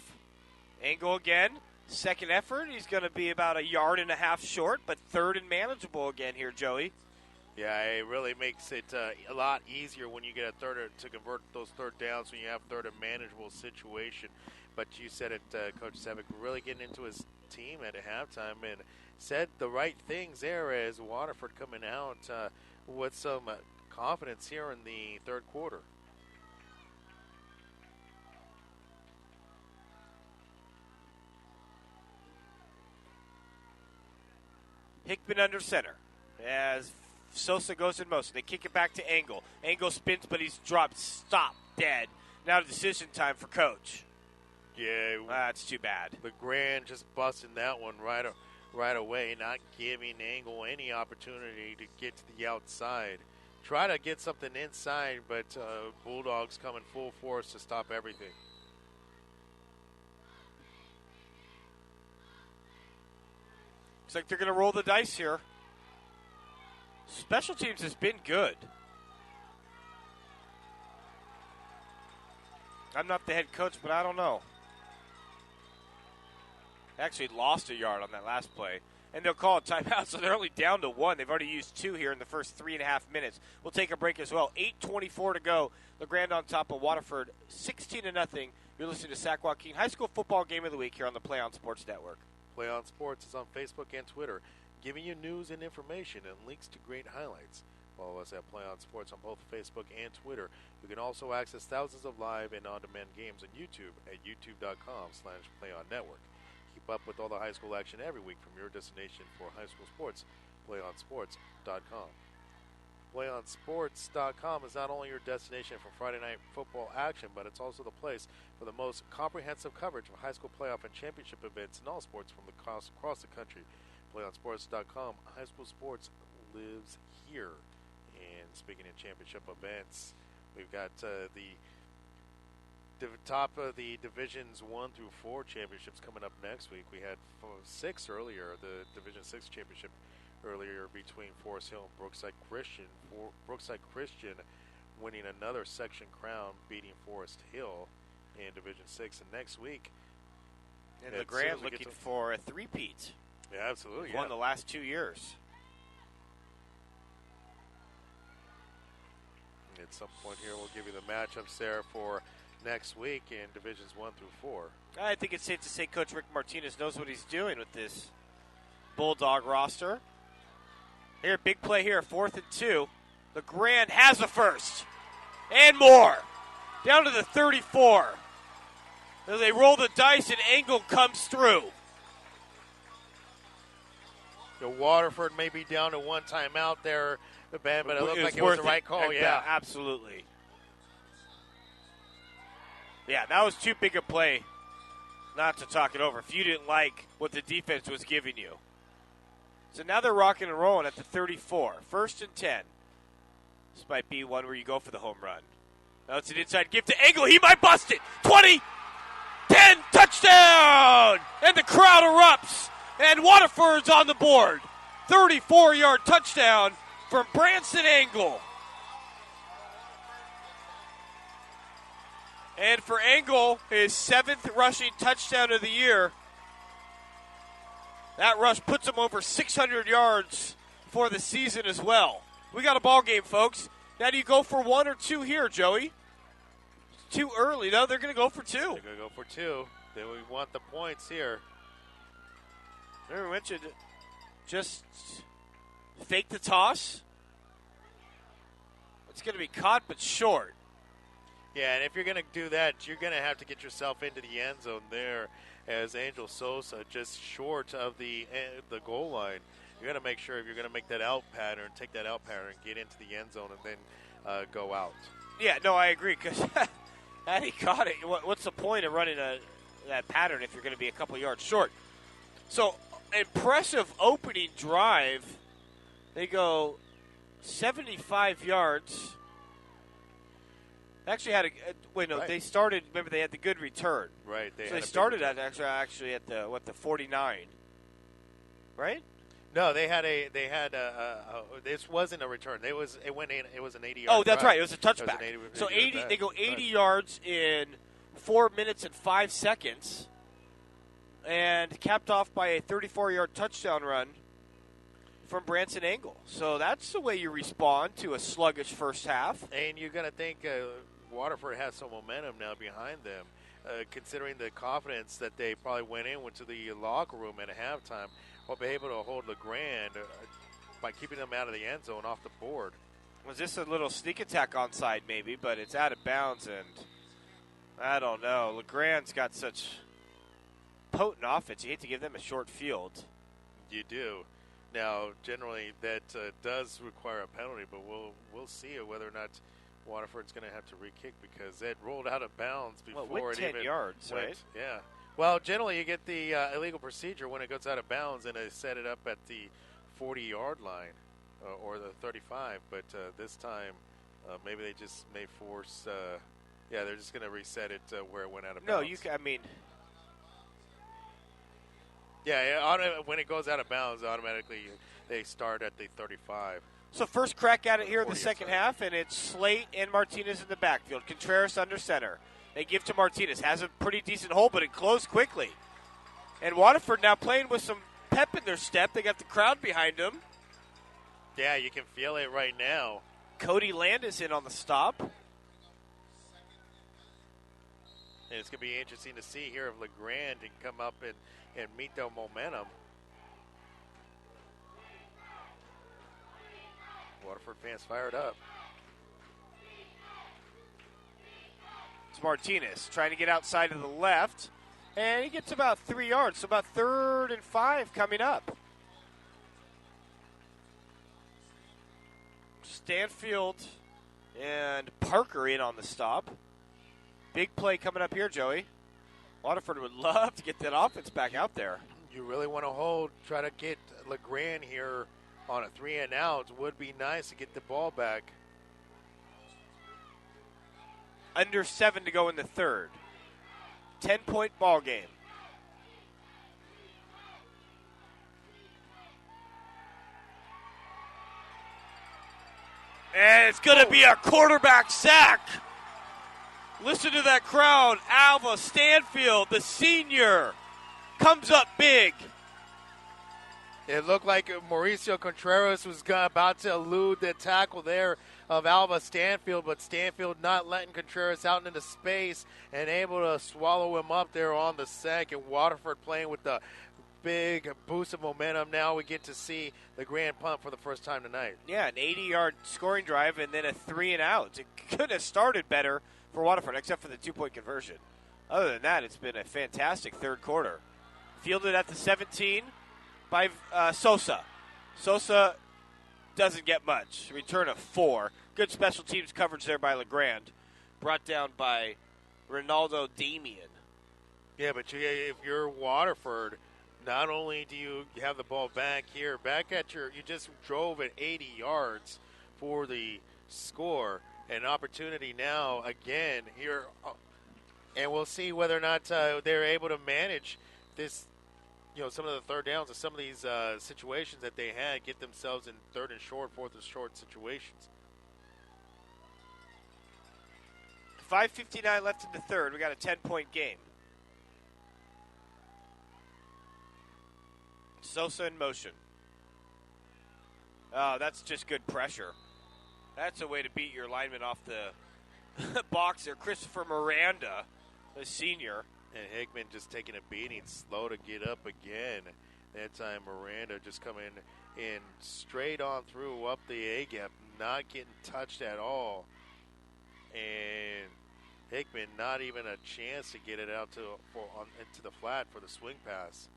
Angle again. Second effort. He's going to be about 1.5 yards short, but 3rd and manageable again here, Joey. Yeah, it really makes it a lot easier when you get a third to convert those 3rd downs when you have 3rd and manageable situation. But you said it, Coach Sevic, really getting into his team at halftime and said the right things there as Waterford coming out with some confidence here in the 3rd quarter. Hickman under center as Sosa goes in motion. They kick it back to Angle. Angle spins, but he's dropped. Stop dead. Now decision time for Coach. Yeah, That's too bad. LeGrand just busting that one right away, not giving Angle any opportunity to get to the outside. Try to get something inside, but Bulldogs coming full force to stop everything. Looks like they're going to roll the dice here. Special teams has been good. I'm not the head coach, but I don't know. Actually lost a yard on that last play. And they'll call a timeout, so they're only down to 1. They've already used 2 here in the first 3.5 minutes. We'll take a break as well. 8:24 to go. LeGrand on top of Waterford, 16-0. You're listening to Sac-Joaquin High School Football Game of the Week here on the PlayOn Sports Network. PlayOn Sports is on Facebook and Twitter, giving you news and information and links to great highlights. Follow us at PlayOn Sports on both Facebook and Twitter. You can also access thousands of live and on-demand games on YouTube at youtube.com/PlayOnNetwork. Keep up with all the high school action every week from your destination for high school sports, PlayOnSports.com. PlayOnSports.com is not only your destination for Friday night football action, but it's also the place for the most comprehensive coverage of high school playoff and championship events in all sports from across the country. PlayOnSports.com, high school sports lives here. And speaking of championship events, we've got the top of the Divisions 1 through 4 championships coming up next week. We had 6 earlier, the Division 6 championship earlier between Forest Hill and Brookside Christian. Brookside Christian winning another section crown, beating Forest Hill in Division 6. And next week, and LeGrand looking for a three-peat. Yeah, absolutely. Won the last 2 years. At some point here, we'll give you the matchups there for next week in Divisions 1 through 4. I think it's safe to say Coach Rick Martinez knows what he's doing with this Bulldog roster. Here, big play here, 4th and 2. LeGrand has a first. And more. Down to the 34. As they roll the dice and Angle comes through. The Waterford may be down to one timeout there, Ben, but it looked like it was the right call. Yeah, absolutely. Yeah, that was too big a play not to talk it over if you didn't like what the defense was giving you. So now they're rocking and rolling at the 34. 1st and 10. This might be one where you go for the home run. Now it's an inside give to Angle. He might bust it. 20, 10, touchdown! And the crowd erupts. And Waterford's on the board. 34-yard touchdown from Branson Angle. And for Angle, his 7th rushing touchdown of the year. That rush puts him over 600 yards for the season as well. We got a ball game, folks. Now do you go for 1 or 2 here, Joey? It's too early. No, they're going to go for 2. They're going to go for 2. Then we want the points here. Remember, we mentioned just fake the toss. It's going to be caught but short. Yeah, and if you're going to do that, you're going to have to get yourself into the end zone there as Angel Sosa just short of the goal line. You're going to make sure if you're going to make that out pattern, take that out pattern, get into the end zone, and then go out. Yeah, no, I agree, because had he caught it, what's the point of running that pattern if you're going to be a couple yards short? So, impressive opening drive. They go 75 yards. Actually had right. They started, remember they had the good return. Right. They started at actually at the 49. Right? No, this wasn't a return. It was an 80-yard Oh, that's drive. right. It was a touchback. So 80 they go 80 yards in 4 minutes and 5 seconds. And capped off by a 34-yard touchdown run from Branson Angle. So that's the way you respond to a sluggish first half. And you're going to think Waterford has some momentum now behind them, considering the confidence that they probably went into the locker room at halftime, will be able to hold LeGrand by keeping them out of the end zone off the board. Was this a little sneak attack onside maybe, but it's out of bounds, and I don't know. LeGrand's got such potent offense. You hate to give them a short field. You do. Now, generally, that does require a penalty, but we'll see whether or not Waterford's going to have to re-kick because it rolled out of bounds before with it 10 even yards, went. right? Yeah. Well, generally you get the illegal procedure when it goes out of bounds and they set it up at the 40-yard line or the 35. But this time, maybe they just may force. They're just going to reset it where it went out of bounds. When it goes out of bounds, automatically they start at the 35. So first crack at it here in the second half, and it's Slate and Martinez in the backfield. Contreras under center. They give to Martinez. Has a pretty decent hole, but it closed quickly. And Waterford now playing with some pep in their step. They got the crowd behind them. Yeah, you can feel it right now. Cody Landis in on the stop. And it's going to be interesting to see here if LeGrand can come up and meet their momentum. Waterford fans fired up. It's Martinez trying to get outside to the left, and he gets about 3 yards, so about 3rd and 5 coming up. Stanfield and Parker in on the stop. Big play coming up here, Joey. Waterford would love to get that offense back out there. You really want to try to get LeGrand here on a 3-and-out. Would be nice to get the ball back. Under 7 to go in the third. 10-point ball game. And it's going to be a quarterback sack. Listen to that crowd. Alva Stanfield, the senior, comes up big. It looked like Mauricio Contreras was about to elude the tackle there of Alva Stanfield, but Stanfield not letting Contreras out into space and able to swallow him up there on the sack. And Waterford playing with the big boost of momentum. Now we get to see the grand punt for the first time tonight. Yeah, an 80-yard scoring drive and then a 3-and-out. It could have started better for Waterford, except for the 2-point conversion. Other than that, it's been a fantastic third quarter. Fielded at the 17 by Sosa. Sosa doesn't get much. Return of 4. Good special teams coverage there by LeGrand. Brought down by Ronaldo Damian. Yeah, but if you're Waterford, not only do you have the ball back here, you just drove at 80 yards for the score. An opportunity now again here, and we'll see whether or not they're able to manage this. Some of the third downs and some of these situations that they had, get themselves in 3rd and short, 4th and short situations. 5:59 left in the third. We got a 10-point game. Sosa in motion. Oh, that's just good pressure. That's a way to beat your lineman off the box there. Christopher Miranda, the senior. And Hickman just taking a beating, slow to get up again. That time Miranda just coming in straight on through up the A-gap, not getting touched at all. And Hickman not even a chance to get it out into the flat for the swing pass.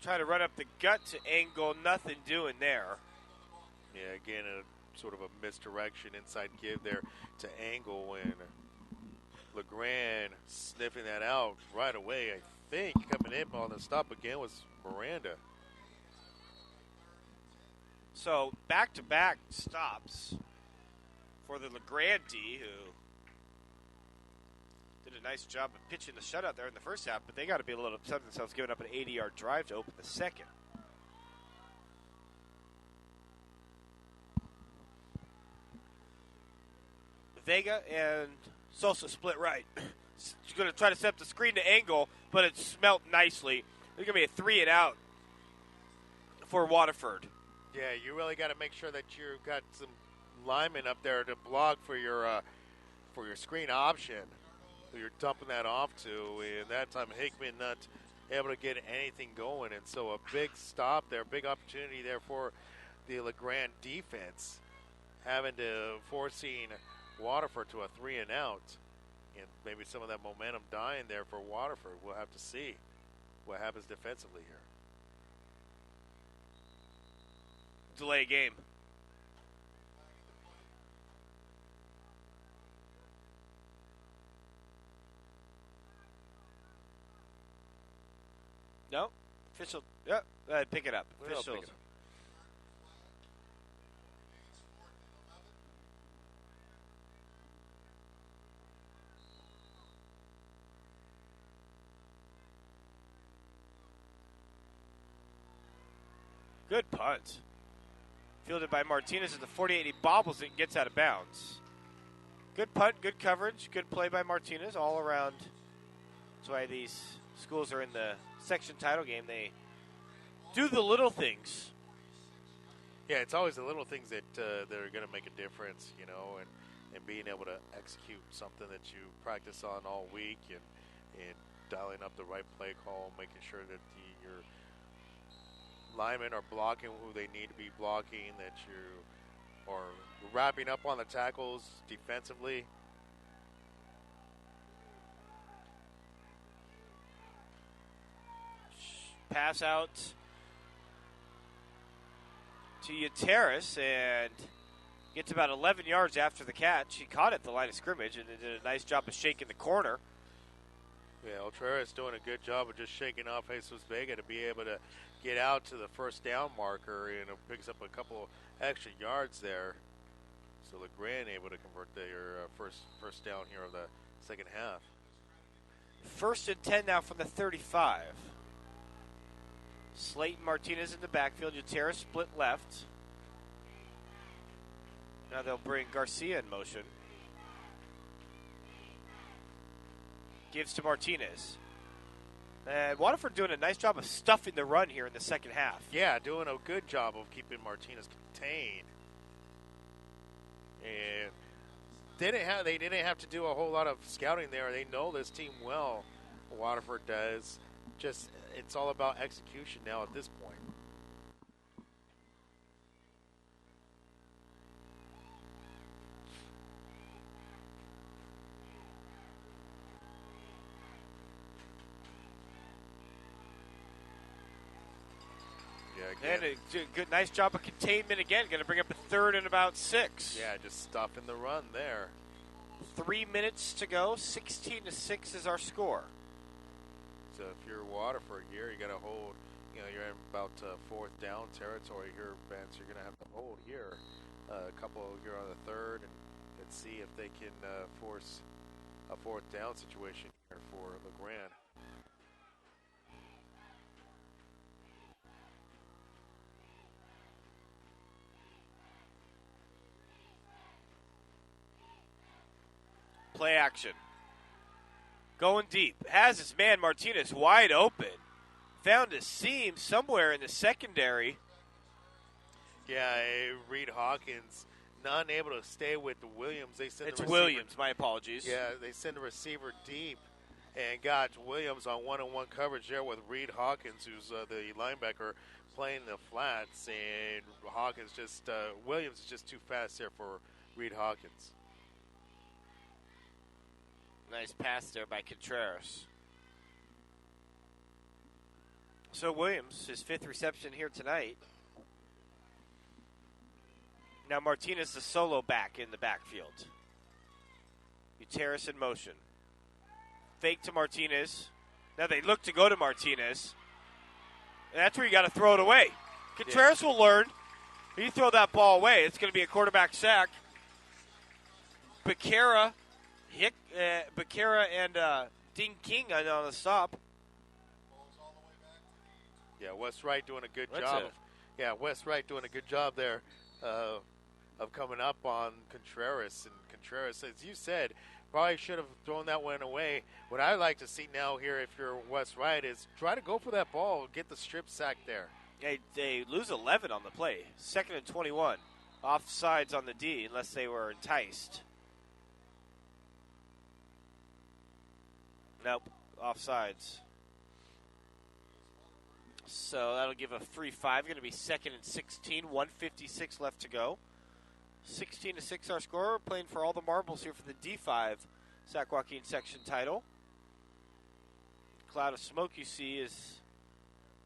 Try to run up the gut to Angle. Nothing doing there. Yeah, again, a sort of a misdirection inside give there to Angle, and LeGrand sniffing that out right away. I think coming in on the stop again was Miranda. So back-to-back stops for the LeGrand D, who did a nice job of pitching the shutout there in the first half, but they got to be a little upset themselves giving up an 80-yard drive to open the second. Vega and Sosa split right. She's going to try to set up the screen to Angle, but it smelt nicely. There's going to be a 3-and-out for Waterford. Yeah, you really got to make sure that you've got some linemen up there to block for your screen option. Who you're dumping that off to, and that time Hickman not able to get anything going, and so a big stop there, big opportunity there for the LeGrand defense, having to forcing Waterford to a 3-and-out. And maybe some of that momentum dying there for Waterford. We'll have to see what happens defensively here. Delay game. No? Official. Yep. Pick it up. Well, Officials. pick it up. Good punt. Fielded by Martinez at the 48. He bobbles it and gets out of bounds. Good punt, good coverage, good play by Martinez all around. That's why these schools are in the section title game. They do the little things. Yeah, it's always the little things that are going to make a difference, you know, and being able to execute something that you practice on all week and dialing up the right play call, making sure that your linemen are blocking who they need to be blocking, that you are wrapping up on the tackles defensively. Pass out to Uteris and gets about 11 yards after the catch. He caught it at the line of scrimmage and did a nice job of shaking the corner. Yeah, Ultreras doing a good job of just shaking off Jesus Vega to be able to get out to the first down marker, and it picks up a couple extra yards there. So LeGrand able to convert their first down here of the second half. 1st and 10 now from the 35. Slayton Martinez in the backfield. Uteris split left. Now they'll bring Garcia in motion. Gives to Martinez. And Waterford doing a nice job of stuffing the run here in the second half. Yeah, doing a good job of keeping Martinez contained. And they didn't have to do a whole lot of scouting there. They know this team well. Waterford does. Just it's all about execution now at this point. And a good, nice job of containment again. Going to bring up a 3rd and about 6. Yeah, just stuffing the run there. 3 minutes to go. 16-6 is our score. So if you're Waterford here, you got to hold. You know, you're in about 4th down territory here, Ben. So you're going to have to hold here. A couple here on the 3rd, and let's see if they can force a 4th down situation here for LeGrand. Play action. Going deep. Has his man Martinez wide open. Found a seam somewhere in the secondary. Yeah, Reed Hawkins not able to stay with Williams. They send It's the receiver, Williams. My apologies. Yeah, they send the receiver deep and got Williams on one-on-one coverage there with Reed Hawkins, who's the linebacker playing the flats. And Hawkins just Williams is just too fast there for Reed Hawkins. Nice pass there by Contreras. So Williams, his 5th reception here tonight. Now Martinez, the solo back in the backfield. Uteris in motion. Fake to Martinez. Now they look to go to Martinez. And that's where you got to throw it away. Contreras will learn. If you throw that ball away, it's going to be a quarterback sack. Becerra and Dean King on the stop. Yeah, Wes Wright doing a good job. Wes Wright doing a good job there of coming up on Contreras. And Contreras, as you said, probably should have thrown that one away. What I like to see now here, if you're Wes Wright, is try to go for that ball, get the strip sack there. They lose 11 on the play. 2nd and 21. Offsides on the D unless they were enticed. Nope, offsides. So that'll give a free 5. Going to be 2nd and 16. 1:56 left to go. 16-6 our score. We're playing for all the marbles here for the D5 Sac-Joaquin section title. The cloud of smoke you see is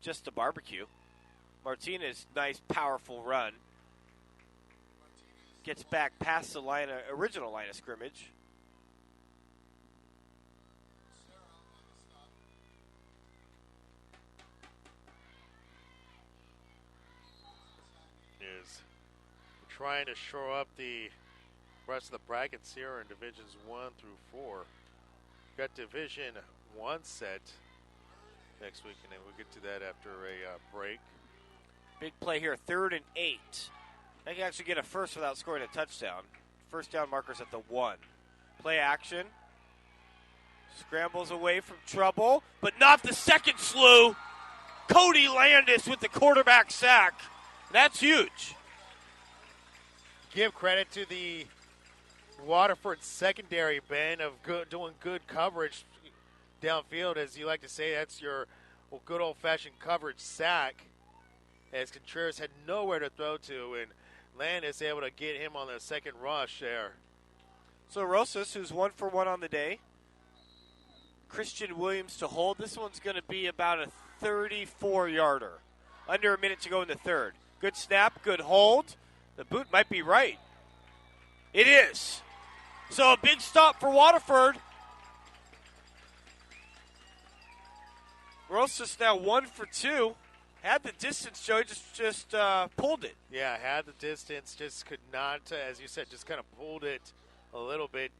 just a barbecue. Martinez, nice, powerful run. Gets back past the original line of scrimmage. Is trying to shore up the rest of the brackets here in Divisions 1 through 4. Got Division 1 set next week, and then we'll get to that after a break. Big play here, 3rd and 8. They can actually get a first without scoring a touchdown. First down markers at the 1. Play action. Scrambles away from trouble, but not the second slew. Cody Landis with the quarterback sack. That's huge. Give credit to the Waterford secondary, Ben, of doing good coverage downfield. As you like to say, that's your good old-fashioned coverage sack, as Contreras had nowhere to throw to, and Landis able to get him on the second rush there. So Rosas, who's 1 for 1 on the day. Christian Williams to hold. This one's going to be about a 34-yarder. Under a minute to go in the 3rd. Good snap, good hold. The boot might be right. It is. So a big stop for Waterford. Rosas now 1 for 2. Had the distance, Joey, just pulled it. Yeah, had the distance, just could not, as you said, just kind of pulled it a little bit.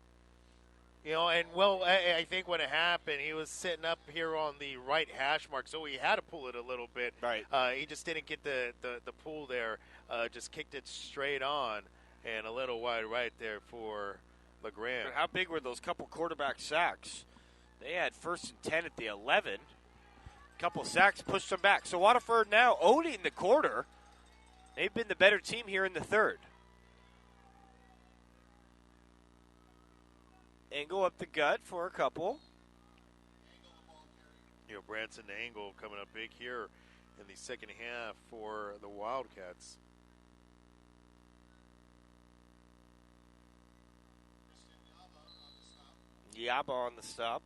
You know, and, well, I think when it happened, he was sitting up here on the right hash mark, so he had to pull it a little bit. Right. He just didn't get the pull there, just kicked it straight on, and a little wide right there for LeGrand. How big were those couple quarterback sacks? They had 1st and 10 at the 11. Couple sacks pushed them back. So Waterford now owning the quarter. They've been the better team here in the 3rd. Angle up the gut for a couple. You know, Branson Angle coming up big here in the second half for the Wildcats. Yaba on the stop.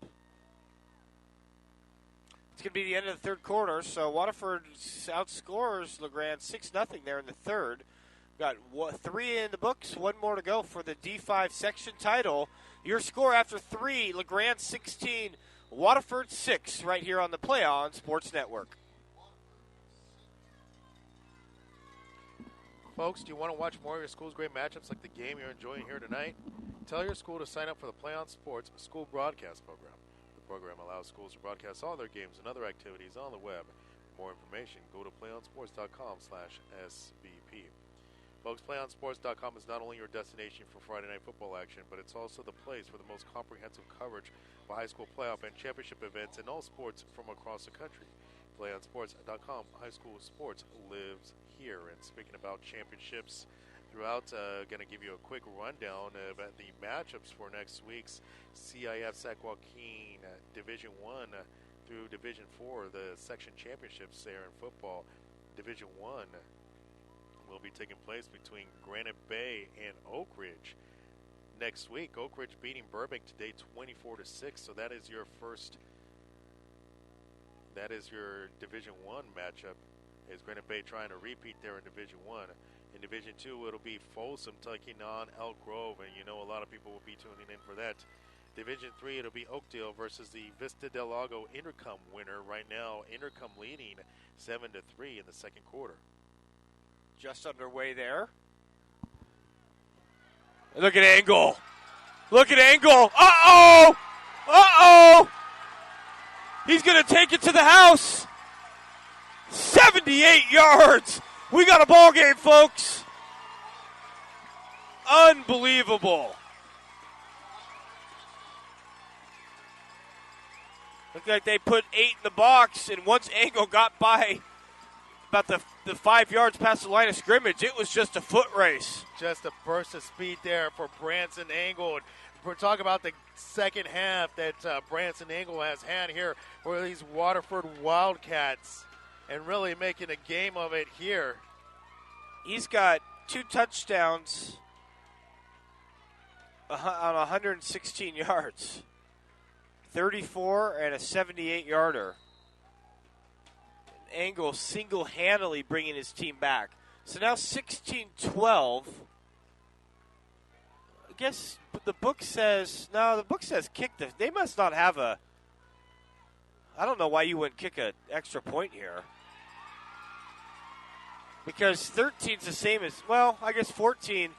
It's going to be the end of the 3rd quarter, so Waterford outscores LeGrand 6-0 there in the 3rd. Got 3 in the books, 1 more to go for the D5 section title. Your score after 3, LeGrand 16, Waterford 6, right here on the PlayOn Sports Network. Folks, do you want to watch more of your school's great matchups like the game you're enjoying here tonight? Tell your school to sign up for the PlayOn Sports School Broadcast Program. The program allows schools to broadcast all their games and other activities on the web. For more information, go to playonsports.com/SBP. Folks, PlayOnSports.com is not only your destination for Friday night football action, but it's also the place for the most comprehensive coverage for high school playoff and championship events in all sports from across the country. PlayOnSports.com, high school sports lives here. And speaking about championships throughout, going to give you a quick rundown of the matchups for next week's CIF Sac-Joaquin Division 1 through Division 4, the section championships there in football. Division 1 will be taking place between Granite Bay and Oak Ridge next week. Oak Ridge beating Burbank today 24-6, so that is your Division 1 matchup. Is Granite Bay trying to repeat there in Division 1. In Division 2, it'll be Folsom taking on Elk Grove, and you know a lot of people will be tuning in for that. Division 3, it'll be Oakdale versus the Vista Del Lago Intercom winner. Right now, Intercom leading 7-3 in the second quarter. Just underway there. Look at Angle. Look at Angle. Uh-oh! Uh-oh! He's going to take it to the house. 78 yards. We got a ball game, folks. Unbelievable. Looked like they put 8 in the box, and once Angle got by about the 5 yards past the line of scrimmage, it was just a foot race. Just a burst of speed there for Branson Angle. We're talking about the second half that Branson Angle has had here for these Waterford Wildcats and really making a game of it here. He's got 2 touchdowns on 116 yards. 34 and a 78-yarder. Engel single-handedly bringing his team back. So now 16-12. I guess the book says, kick. They must not have a, I don't know why you wouldn't kick an extra point here. Because 13's the same as, I guess 14,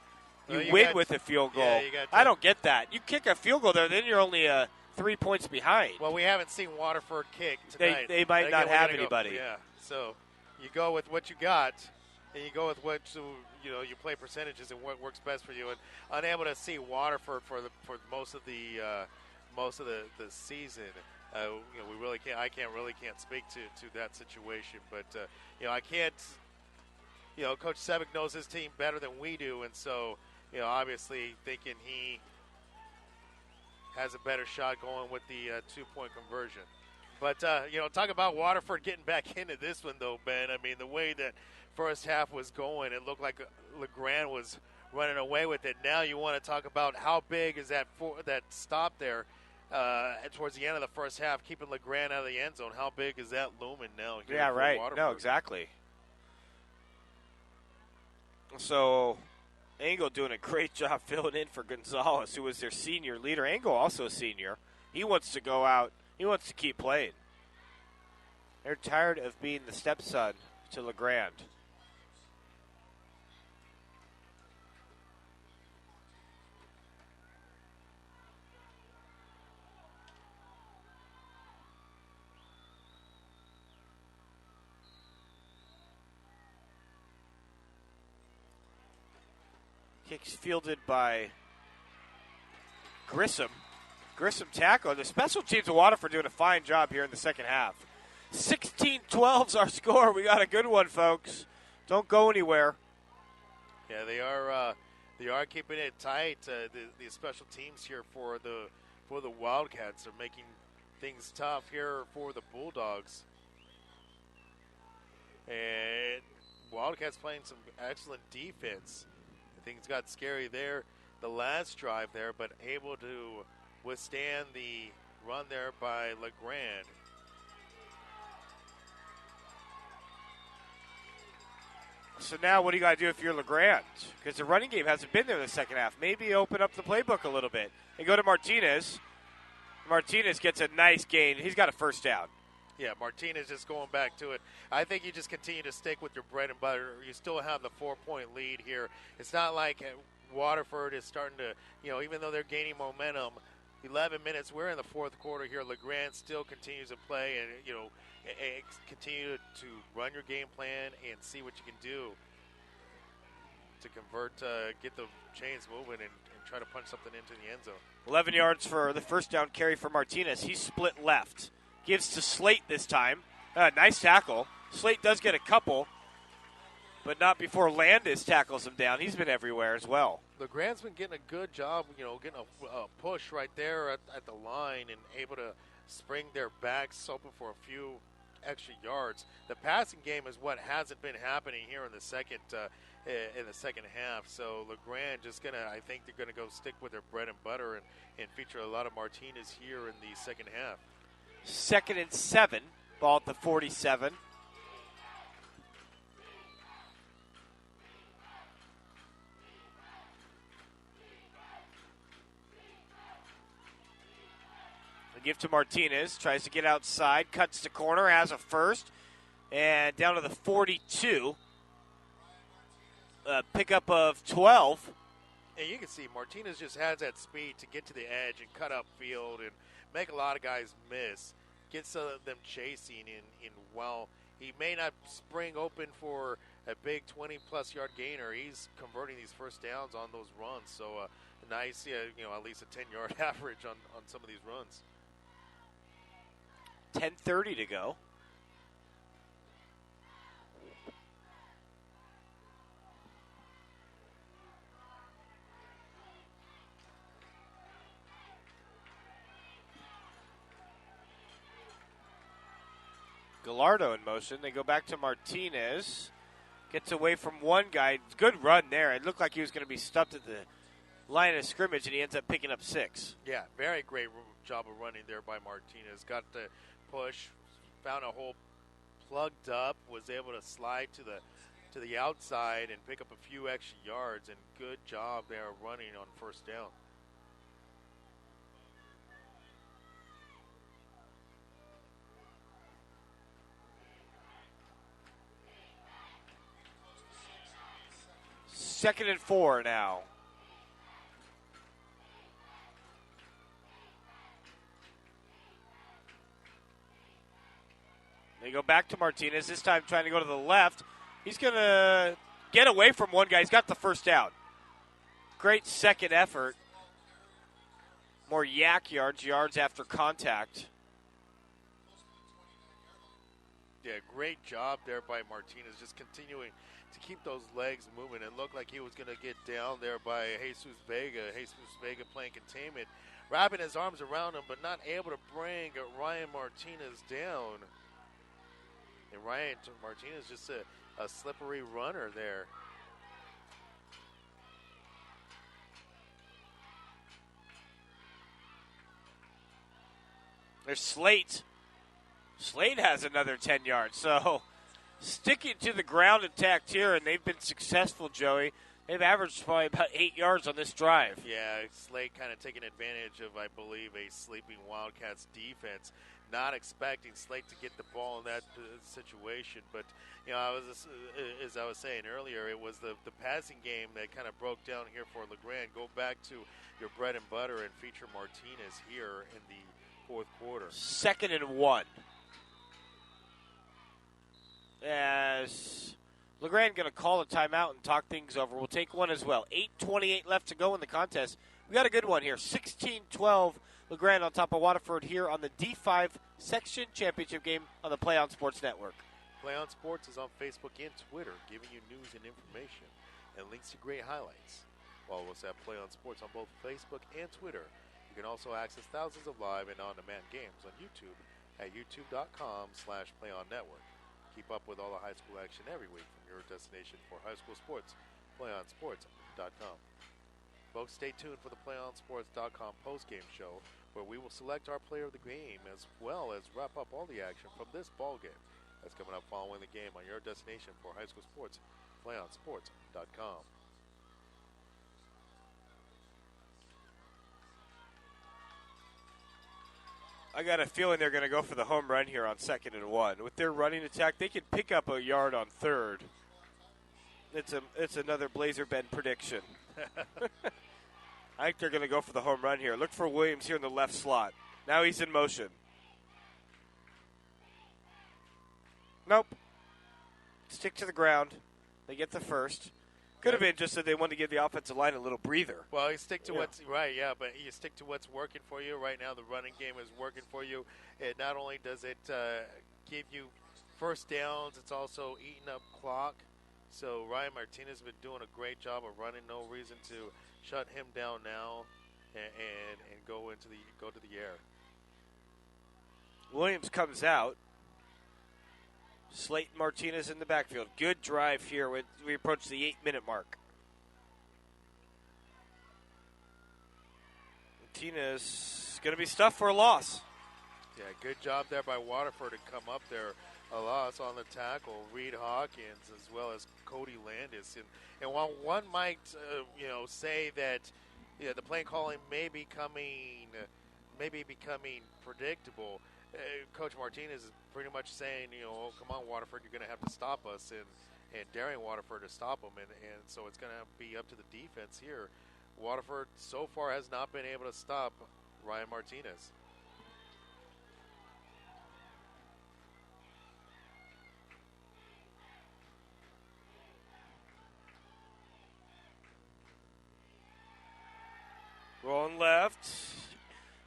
you win with a field goal. Yeah, I don't get that. You kick a field goal there, then you're only 3 points behind. Well, we haven't seen Waterford kick tonight. They might not have anybody. Yeah, so you go with what you got, and you go with what you play percentages and what works best for you. And unable to see Waterford for most of the season, we really can't. I can't speak to that situation, but I can't. Coach Sevick knows his team better than we do, and so obviously thinking he has a better shot going with the 2-point conversion. But, talk about Waterford getting back into this one, though, Ben. I mean, the way that first half was going, it looked like LeGrand was running away with it. Now you want to talk about how big is that stop there towards the end of the first half, keeping LeGrand out of the end zone. How big is that looming now? Yeah, right. Waterford? No, exactly. So Engel doing a great job filling in for Gonzalez, who was their senior leader. Engel also a senior. He wants to go out. He wants to keep playing. They're tired of being the stepson to LeGrand. Kicks fielded by Grissom. Grissom tackle. The special teams of Waterford doing a fine job here in the second half. 16-12's our score. We got a good one, folks. Don't go anywhere. Yeah, they are keeping it tight. The special teams here for the Wildcats are making things tough here for the Bulldogs. And Wildcats playing some excellent defense. Things got scary there the last drive there, but able to withstand the run there by LeGrand. So now what do you got to do if you're LeGrand? Because the running game hasn't been there in the second half. Maybe open up the playbook a little bit and go to Martinez. Martinez gets a nice gain. He's got a first down. Yeah, Martinez just going back to it. I think you just continue to stick with your bread and butter. You still have the 4-point lead here. It's not like Waterford is starting to, even though they're gaining momentum, 11 minutes, we're in the fourth quarter here. LeGrand still continues to play and, continue to run your game plan and see what you can do to convert, get the chains moving and try to punch something into the end zone. 11 yards for the first down carry for Martinez. He's split left. Gives to Slate this time. Nice tackle. Slate does get a couple, but not before Landis tackles him down. He's been everywhere as well. LeGrand's been getting a good job, getting a push right there at the line and able to spring their backs open for a few extra yards. The passing game is what hasn't been happening here in the second half. So LeGrand I think they're gonna go stick with their bread and butter and feature a lot of Martinez here in the second half. 2nd and 7, ball at the 47. The give to Martinez, tries to get outside, cuts the corner, has a first, and down to the 42. Pickup of 12. And you can see Martinez just has that speed to get to the edge and cut up field and make a lot of guys miss. Gets them chasing, and while he may not spring open for a big 20-plus yard gainer, he's converting these first downs on those runs. So nice, at least a 10-yard average on some of these runs. 10:30 to go. Gallardo in motion. They go back to Martinez. Gets away from one guy. Good run there. It looked like he was going to be stuffed at the line of scrimmage, and he ends up picking up 6. Yeah, very great job of running there by Martinez. Got the push, found a hole plugged up, was able to slide to the outside and pick up a few extra yards, and good job there running on first down. Second and 4 now. They go back to Martinez, this time trying to go to the left. He's going to get away from one guy. He's got the first down. Great second effort. More yak yards after contact. Yeah, great job there by Martinez, just continuing to keep those legs moving. It looked like he was going to get down there by Jesus Vega. Jesus Vega playing containment, wrapping his arms around him, but not able to bring Ryan Martinez down. And Ryan Martinez just a slippery runner there. There's Slate. Slate has another 10 yards. So sticking to the ground attack here, and they've been successful, Joey. They've averaged probably about 8 yards on this drive. Yeah, Slate kind of taking advantage of, I believe, a sleeping Wildcats defense. Not expecting Slate to get the ball in that situation, but you know, as I was saying earlier, it was the passing game that kind of broke down here for LeGrand. Go back to your bread and butter and feature Martinez here in the fourth quarter. Second and 1. As LeGrand going to call a timeout and talk things over. We'll take one as well. 8:28 left to go in the contest. We got a good one here. 16-12. LeGrand on top of Waterford here on the D5 Section Championship game on the PlayOn Sports Network. PlayOn Sports is on Facebook and Twitter, giving you news and information and links to great highlights. Follow us at PlayOn Sports on both Facebook and Twitter. You can also access thousands of live and on-demand games on YouTube at youtube.com/PlayOnNetwork. Keep up with all the high school action every week from your destination for high school sports, PlayOnSports.com. Folks, stay tuned for the PlayOnSports.com postgame show, where we will select our player of the game as well as wrap up all the action from this ball game. That's coming up following the game on your destination for high school sports, PlayOnSports.com. I got a feeling they're going to go for the home run here on 2nd and 1. With their running attack, they could pick up a yard on 3rd. It's another Blazer Bend prediction. I think they're going to go for the home run here. Look for Williams here in the left slot. Now he's in motion. Nope. Stick to the ground. They get the first. Could have been just that they wanted to give the offensive line a little breather. Well, you stick to what's right, yeah, but you stick to what's working for you. Right now the running game is working for you. It not only does it give you first downs, it's also eating up clock. So Ryan Martinez has been doing a great job of running. No reason to shut him down now and go to the air. Williams comes out. Slate Martinez in the backfield. Good drive here when we approach the 8-minute mark. Martinez is going to be stuffed for a loss. Yeah, good job there by Waterford to come up there. A loss on the tackle, Reed Hawkins as well as Cody Landis. And while one might, say that the play calling may be becoming predictable, Coach Martinez is pretty much saying, oh, come on, Waterford, you're going to have to stop us, and daring Waterford to stop them. And so it's going to be up to the defense here. Waterford so far has not been able to stop Ryan Martinez. Rolling left,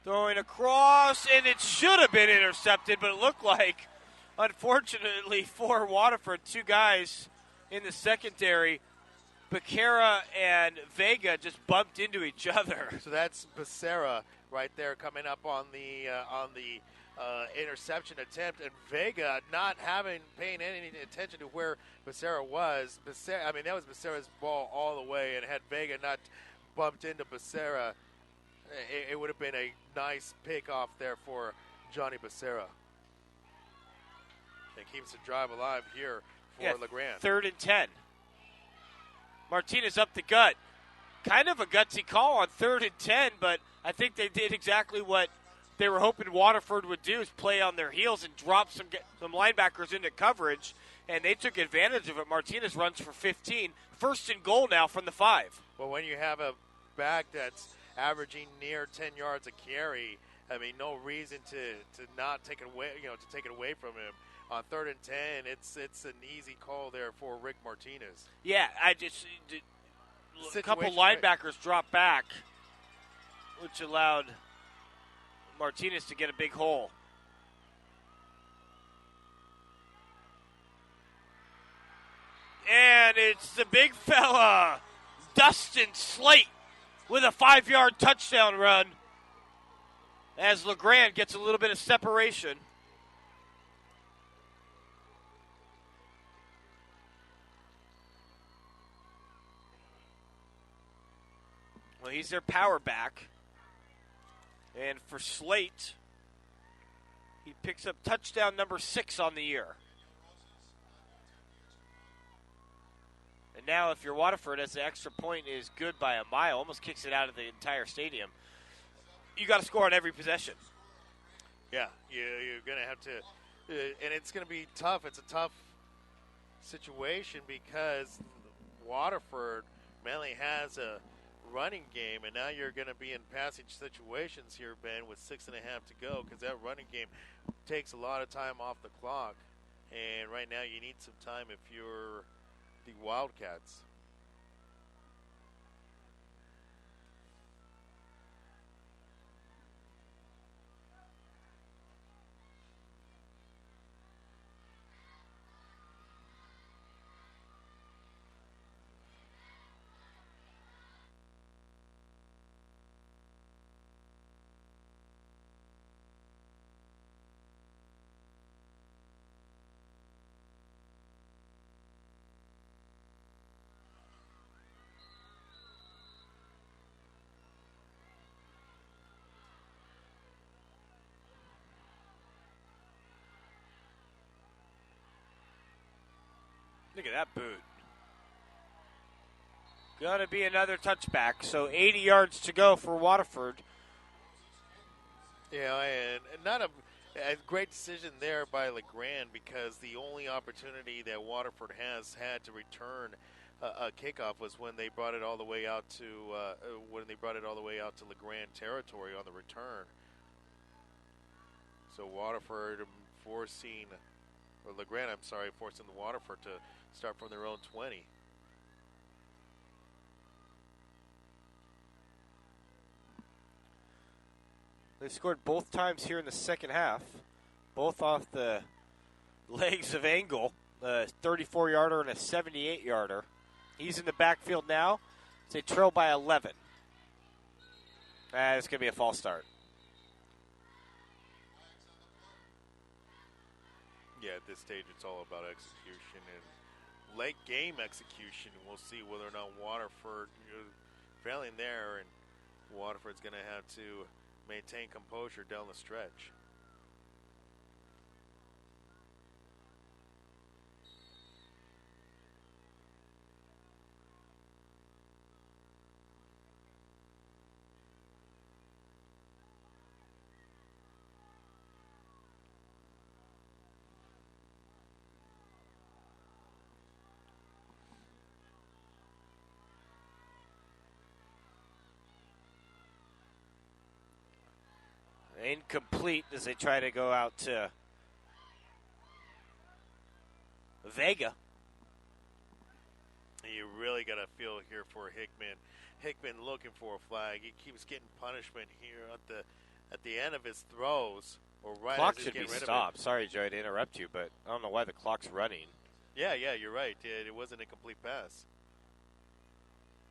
throwing across, and it should have been intercepted, but it looked like, unfortunately for Waterford, two guys in the secondary, Becerra and Vega, just bumped into each other. So that's Becerra right there coming up on the interception attempt, and Vega not paying any attention to where Becerra was. That was Becerra's ball all the way, and had Vega not bumped into Becerra, it would have been a nice pick off there for Johnny Becerra. And keeps the drive alive here for LeGrand. 3rd and 10. Martinez up the gut. Kind of a gutsy call on 3rd and 10, but I think they did exactly what they were hoping Waterford would do, is play on their heels and drop some linebackers into coverage, and they took advantage of it. Martinez runs for 15. 1st and goal now from the 5. Well, when you have a back that's averaging near 10 yards a carry, I mean, no reason to not take it away, to take it away from him. On 3rd and 10, it's an easy call there for Rick Martinez. Yeah, a couple linebackers dropped back, which allowed Martinez to get a big hole. And it's the big fella, Dustin Slate, with a 5-yard touchdown run as LeGrand gets a little bit of separation. Well, he's their power back. And for Slate, he picks up touchdown number 6 on the year. And now if you're Waterford, as the extra point is good by a mile, almost kicks it out of the entire stadium, you got to score on every possession. Yeah, you're going to have to, and it's going to be tough. It's a tough situation because Waterford mainly has a running game, and now you're going to be in passage situations here, Ben, with 6.5 to go, because that running game takes a lot of time off the clock, and right now you need some time if you're the Wildcats. Look at that boot. Gonna be another touchback. So 80 yards to go for Waterford. Yeah, and not a great decision there by LeGrand, because the only opportunity that Waterford has had to return a kickoff was when they brought it all the way out to LeGrand territory on the return. So Waterford forcing the Waterford to start from their own 20. They scored both times here in the second half, both off the legs of Engel, a 34-yarder and a 78-yarder. He's in the backfield now. They trail by 11. It's going to be a false start. Yeah, at this stage it's all about execution and late game execution. We'll see whether or not Waterford failing there, and Waterford's going to have to maintain composure down the stretch. Incomplete as they try to go out to Vega. You really got to feel here for Hickman. Hickman looking for a flag. He keeps getting punishment here at the end of his throws, or right Clock as he's should be getting rid stopped. of it. Sorry, Joey, to interrupt you, but I don't know why the clock's running. Yeah, you're right. It wasn't a complete pass.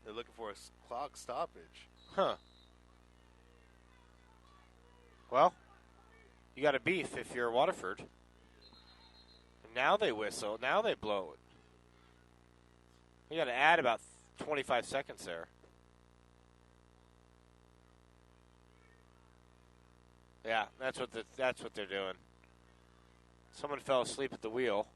They're looking for a clock stoppage. Huh. Well, you got a beef if you're Waterford. And now they whistle. Now they blow it. You got to add about 25 seconds there. Yeah, that's what they're doing. Someone fell asleep at the wheel.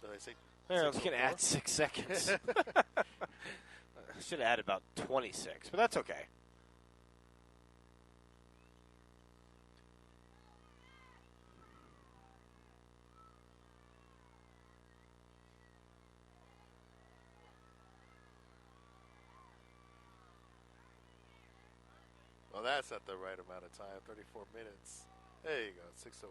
Did I say Yeah, I was 6:04? going to add 6 seconds. Should have added about 26, but that's okay. Well, that's at the right amount of time, 34 minutes. There you go, 6:04.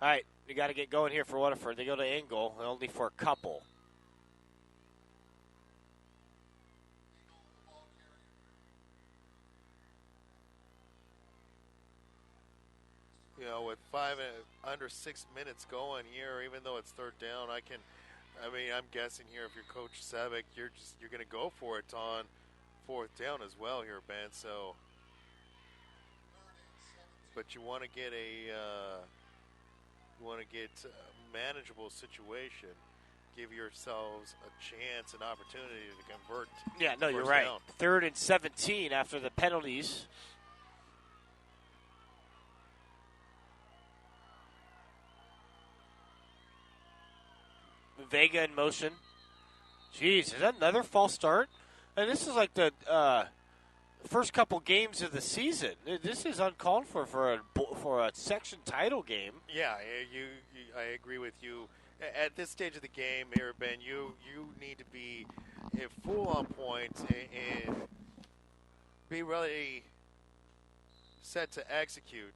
All right, we got to get going here for Waterford. They go to Engel, only for a couple. You know, with under 6 minutes going here, even though it's third down, I'm guessing here if you're Coach Savick, you're going to go for it on fourth down as well here, Ben. So, but you want to get a manageable situation. Give yourselves a chance, an opportunity to convert. Yeah, no, you're first right. down. 3rd and 17 after the penalties. Vega in motion. Jeez, is that another false start? And this is like the first couple games of the season. This is uncalled for a section title game. Yeah, I agree with you. At this stage of the game here, Ben, you need to be full on point and be really set to execute.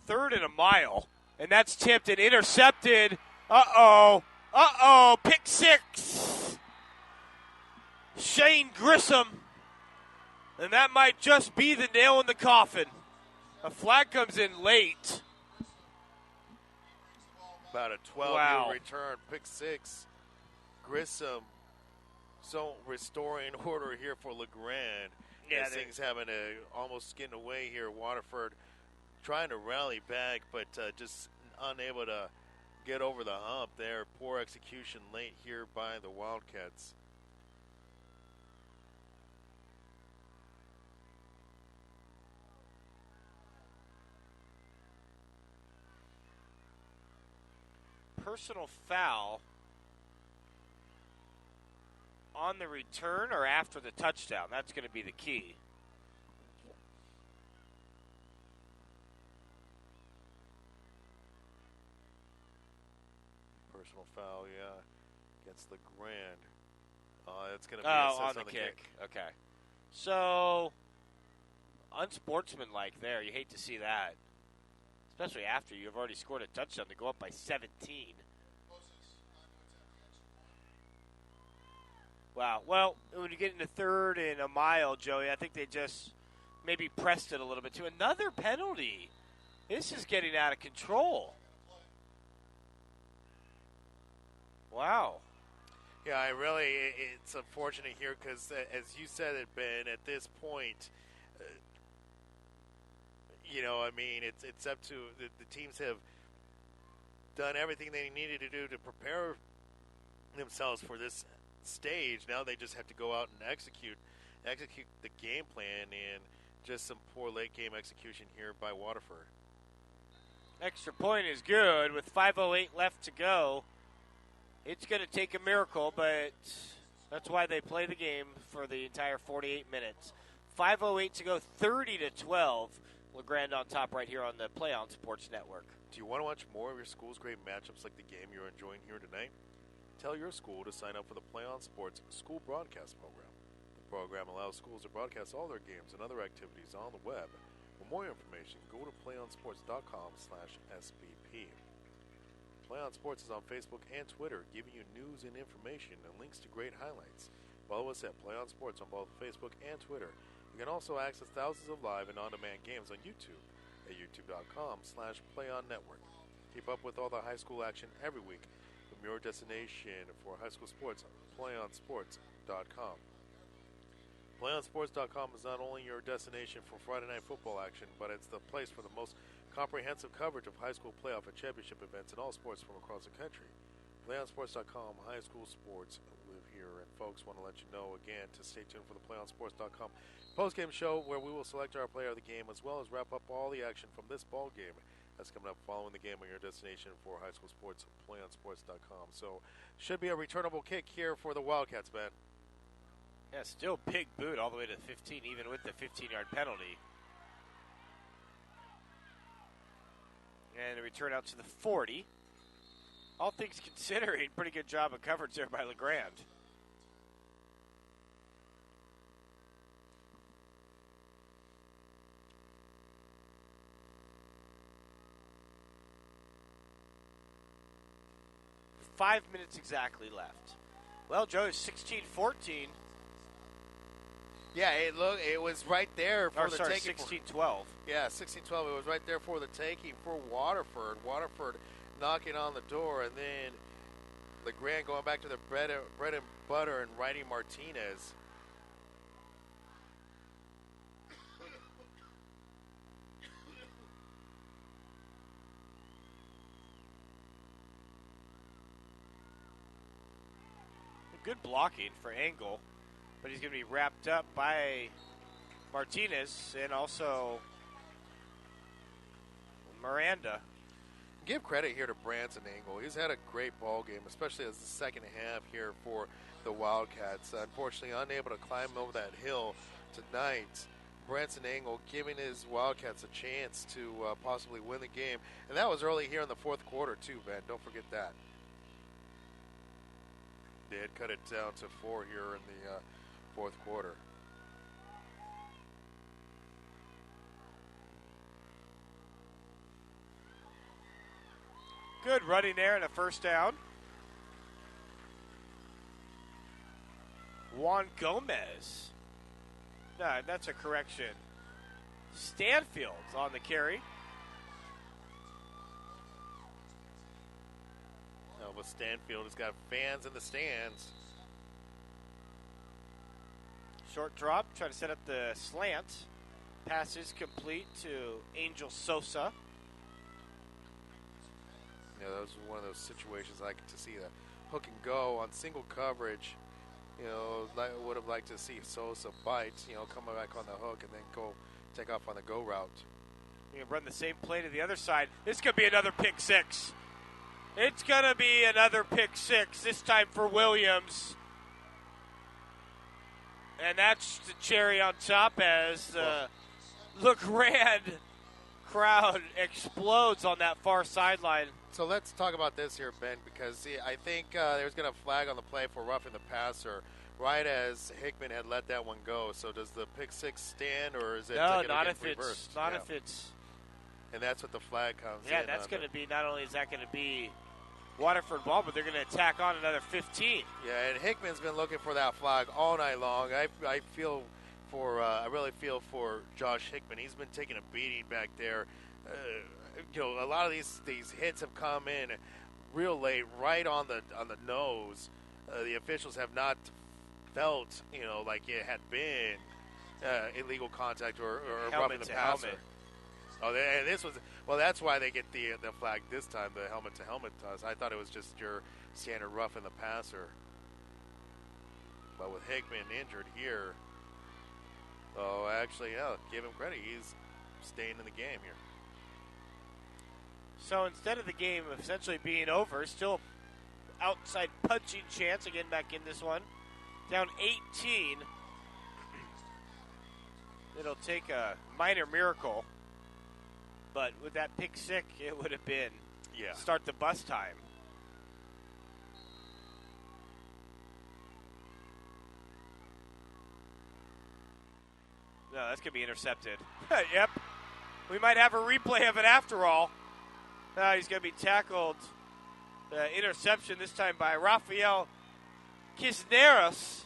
Third and a mile, and that's tipped and intercepted. Uh-oh, pick six. Shane Grissom, and that might just be the nail in the coffin. A flag comes in late. About a 12-year return, pick six. Grissom, so restoring order here for LeGrand. Yeah, things having to almost skin away here. Waterford trying to rally back, but just unable to get over the hump there. Poor execution late here by the Wildcats. Personal foul on the return or after the touchdown. That's going to be the key. Personal foul, yeah, against LeGrand. It's going to be on the kick. Okay. So, unsportsmanlike there. You hate to see that. Especially after you've already scored a touchdown to go up by 17. Wow. Well, when you get into third and a mile, Joey, I think they just maybe pressed it a little bit too. Another penalty. This is getting out of control. Wow. Yeah, it's unfortunate here because, as you said it, Ben, at this point, it's up to the teams have done everything they needed to do to prepare themselves for this stage. Now they just have to go out and execute the game plan, and just some poor late game execution here by Waterford. Extra point is good with 5:08 left to go. It's going to take a miracle, but that's why they play the game for the entire 48 minutes. 5:08 to go, 30-12. LeGrand on top right here on the PlayOn Sports Network. Do you want to watch more of your school's great matchups like the game you're enjoying here tonight? Tell your school to sign up for the PlayOn Sports School Broadcast Program. The program allows schools to broadcast all their games and other activities on the web For more information, go to playonsports.com/SBP. PlayOn Sports is on Facebook and Twitter, giving you news and information and links to great highlights. Follow us at PlayOn Sports on both Facebook and Twitter. You can also access thousands of live and on-demand games on YouTube at youtube.com/PlayOnNetwork. Keep up with all the high school action every week from your destination for high school sports, PlayOnSports.com. PlayOnSports.com is not only your destination for Friday night football action, but it's the place for the most comprehensive coverage of high school playoff and championship events in all sports from across the country. PlayOnSports.com, high school sports live here. And folks, want to let you know again to stay tuned for the PlayOnSports.com post-game show where we will select our player of the game as well as wrap up all the action from this ball game. That's coming up following the game on your destination for high school sports, PlayOnSports.com. So, should be a returnable kick here for the Wildcats, man. Yeah, still big boot all the way to the 15, even with the 15-yard penalty. And a return out to the 40. All things considering, pretty good job of coverage there by LeGrand. Five minutes exactly left. Well, Joe, it's 16-14. Yeah, it was right there for the taking. 16-12. Yeah, 16-12. It was right there for the taking for Waterford. Waterford knocking on the door, and then LeGrand going back to the bread and butter and righty Martinez. Good blocking for Engel, but he's going to be wrapped up by Martinez and also Miranda. Give credit here to Branson Engel. He's had a great ball game, especially as the second half here for the Wildcats. Unfortunately, unable to climb over that hill tonight. Branson Engel giving his Wildcats a chance to possibly win the game. And that was early here in the fourth quarter, too, Ben. Don't forget that. They had cut it down to 4 here in the fourth quarter. Good running there and a first down. Juan Gomez. No, that's a correction. Stanfield's on the carry. But Stanfield has got fans in the stands. Short drop, trying to set up the slant. Passes complete to Angel Sosa. Yeah, that was one of those situations I like to see the hook and go on single coverage. You know, would have liked to see Sosa bite, come back on the hook and then go take off on the go route. You can run the same play to the other side. This could be another pick six. It's going to be another pick six, this time for Williams. And that's the cherry on top as the LeGrand crowd explodes on that far sideline. So let's talk about this here, Ben, because I think there's going to flag on the play for roughing the passer right as Hickman had let that one go. So does the pick six stand, or is it not if reversed? if it's. And that's what the flag comes in. Yeah, that's going to be, not only is that going to be Waterford ball, but they're going to tack on another 15. Yeah, and Hickman's been looking for that flag all night long. I really feel for Josh Hickman. He's been taking a beating back there. A lot of these hits have come in real late, right on the nose. The officials have not felt, like it had been illegal contact or roughing the passer. Helmet. Oh, and this was that's why they get the flag this time, the helmet to helmet toss. I thought it was just your standard rough in the passer. But with Hickman injured here, give him credit. He's staying in the game here. So instead of the game essentially being over, still outside punching chance again back in this one. Down 18. It'll take a minor miracle. But with that pick six, it would have been start the bus time. No, that's going to be intercepted. Yep. We might have a replay of it after all. He's going to be tackled. Interception this time by Rafael Cisneros.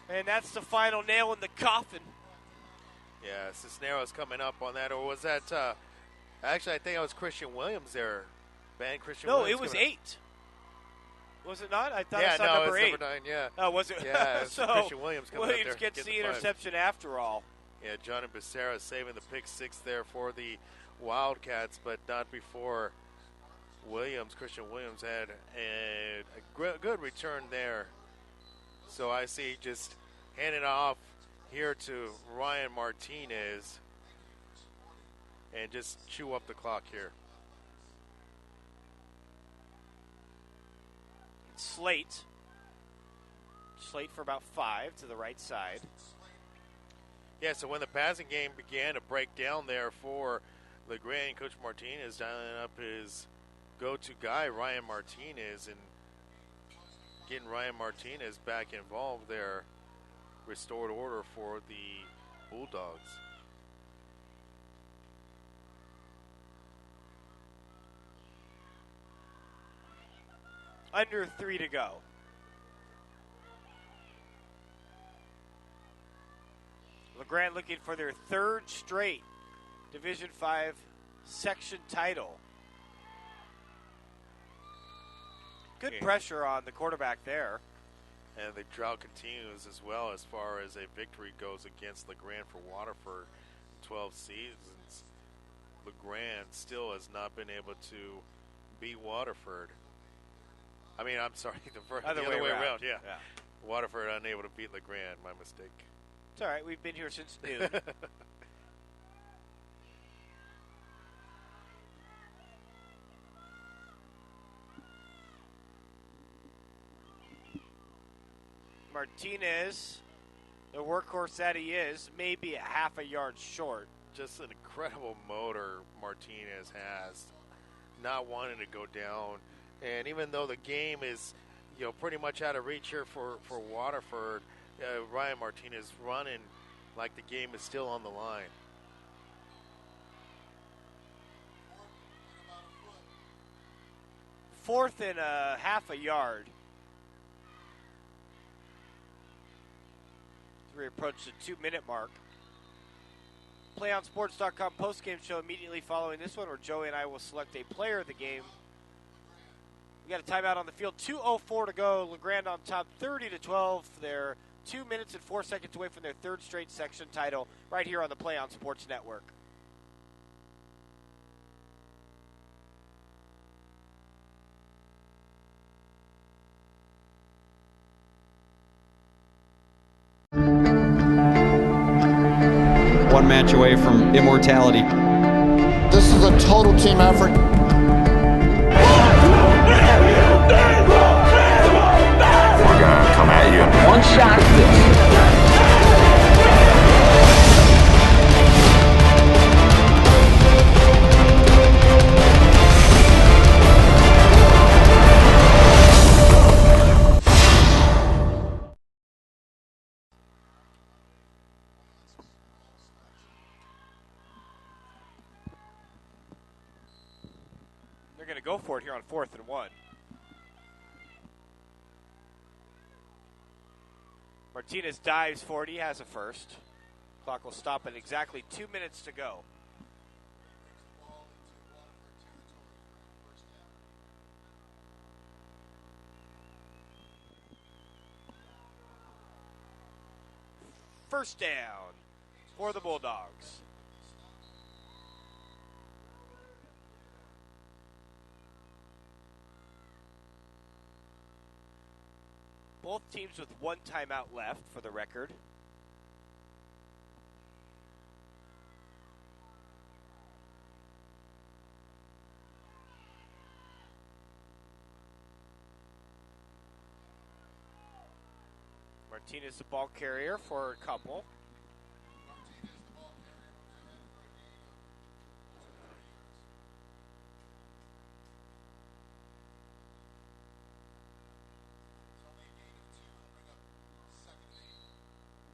And that's the final nail in the coffin. Yeah, Cisneros coming up on that. Or was that, actually, I think it was Christian Williams there. Christian Williams. No, it was 8. Was it not? I thought yeah, I saw number 8. Number 9, yeah. Oh, was it? Yeah, so Christian Williams coming Williams up there. gets the interception after all. Yeah, Johnny Becerra saving the pick 6 there for the Wildcats, but not before Christian Williams had a good return there. So I see just handing it off here to Ryan Martinez and just chew up the clock here. Slate for about 5 to the right side. Yeah, so when the passing game began to break down there for LeGrand, Coach Martinez dialing up his go-to guy, Ryan Martinez, and getting Ryan Martinez back involved there. Restored order for the Bulldogs. Under 3 to go. LeGrand looking for their 3rd straight Division 5 section title. Good pressure on the quarterback there. And the drought continues as well as far as a victory goes against LeGrand for Waterford in 12 seasons. LeGrand still has not been able to beat Waterford. I mean, I'm sorry, the other way around. Yeah. Waterford unable to beat LeGrand, my mistake. It's all right, we've been here since noon. Martinez, the workhorse that he is, maybe a half a yard short. Just an incredible motor Martinez has, not wanting to go down. And even though the game is, pretty much out of reach here for Waterford, Ryan Martinez running like the game is still on the line. Fourth and a half a yard. We approach the 2-minute mark. PlayOnSports.com postgame show immediately following this one, where Joey and I will select a player of the game. We got a timeout on the field. 2:04 to go. LeGrand on top, 30-12. They're 2 minutes and 4 seconds away from their 3rd straight section title, right here on the Play On Sports Network. One match away from immortality. This is a total team effort. We're gonna come at you. One shot at this. They're going to go for it here on 4th and 1. Martinez dives for it. He has a first. Clock will stop at exactly 2 minutes to go. First down for the Bulldogs. Both teams with 1 timeout left, for the record. Martinez the ball carrier for a couple.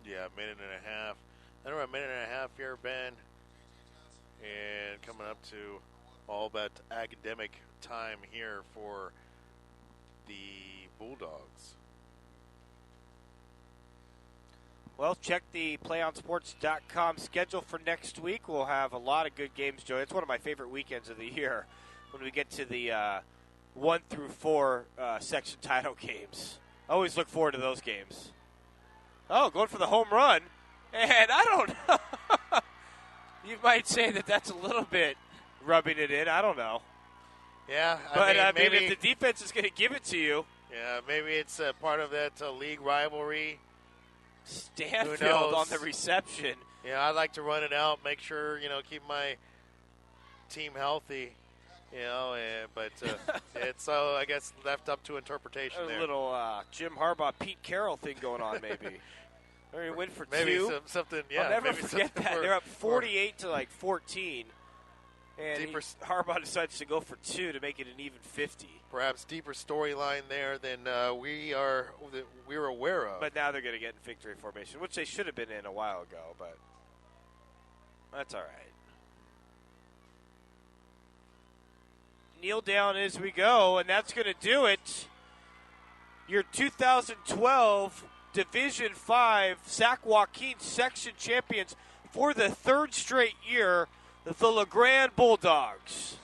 Yeah, a minute and a half. Under a minute and a half here, Ben. And coming up to all that academic time here for the Bulldogs. Well, check the PlayOnSports.com schedule for next week. We'll have a lot of good games, Joey. It's one of my favorite weekends of the year when we get to the 1 through 4 section title games. I always look forward to those games. Oh, going for the home run. And I don't know. You might say that that's a little bit rubbing it in. I don't know. Yeah, I mean, maybe if the defense is going to give it to you. Yeah, maybe it's part of that league rivalry. Stanfield on the reception. Yeah, I like to run it out, make sure, keep my team healthy, but it's I guess left up to interpretation there. A little Jim Harbaugh, Pete Carroll thing going on maybe. Or he went for maybe two. Something, yeah. I'll never maybe forget that. They're up 48 to 14. And Harbaugh decides to go for 2 to make it an even 50. Perhaps deeper storyline there than we're aware of. But now they're going to get in victory formation, which they should have been in a while ago, but that's all right. Kneel down as we go, and that's going to do it. Your 2012 Division 5 Sac-Joaquin section champions for the 3rd straight year, the LeGrand Bulldogs.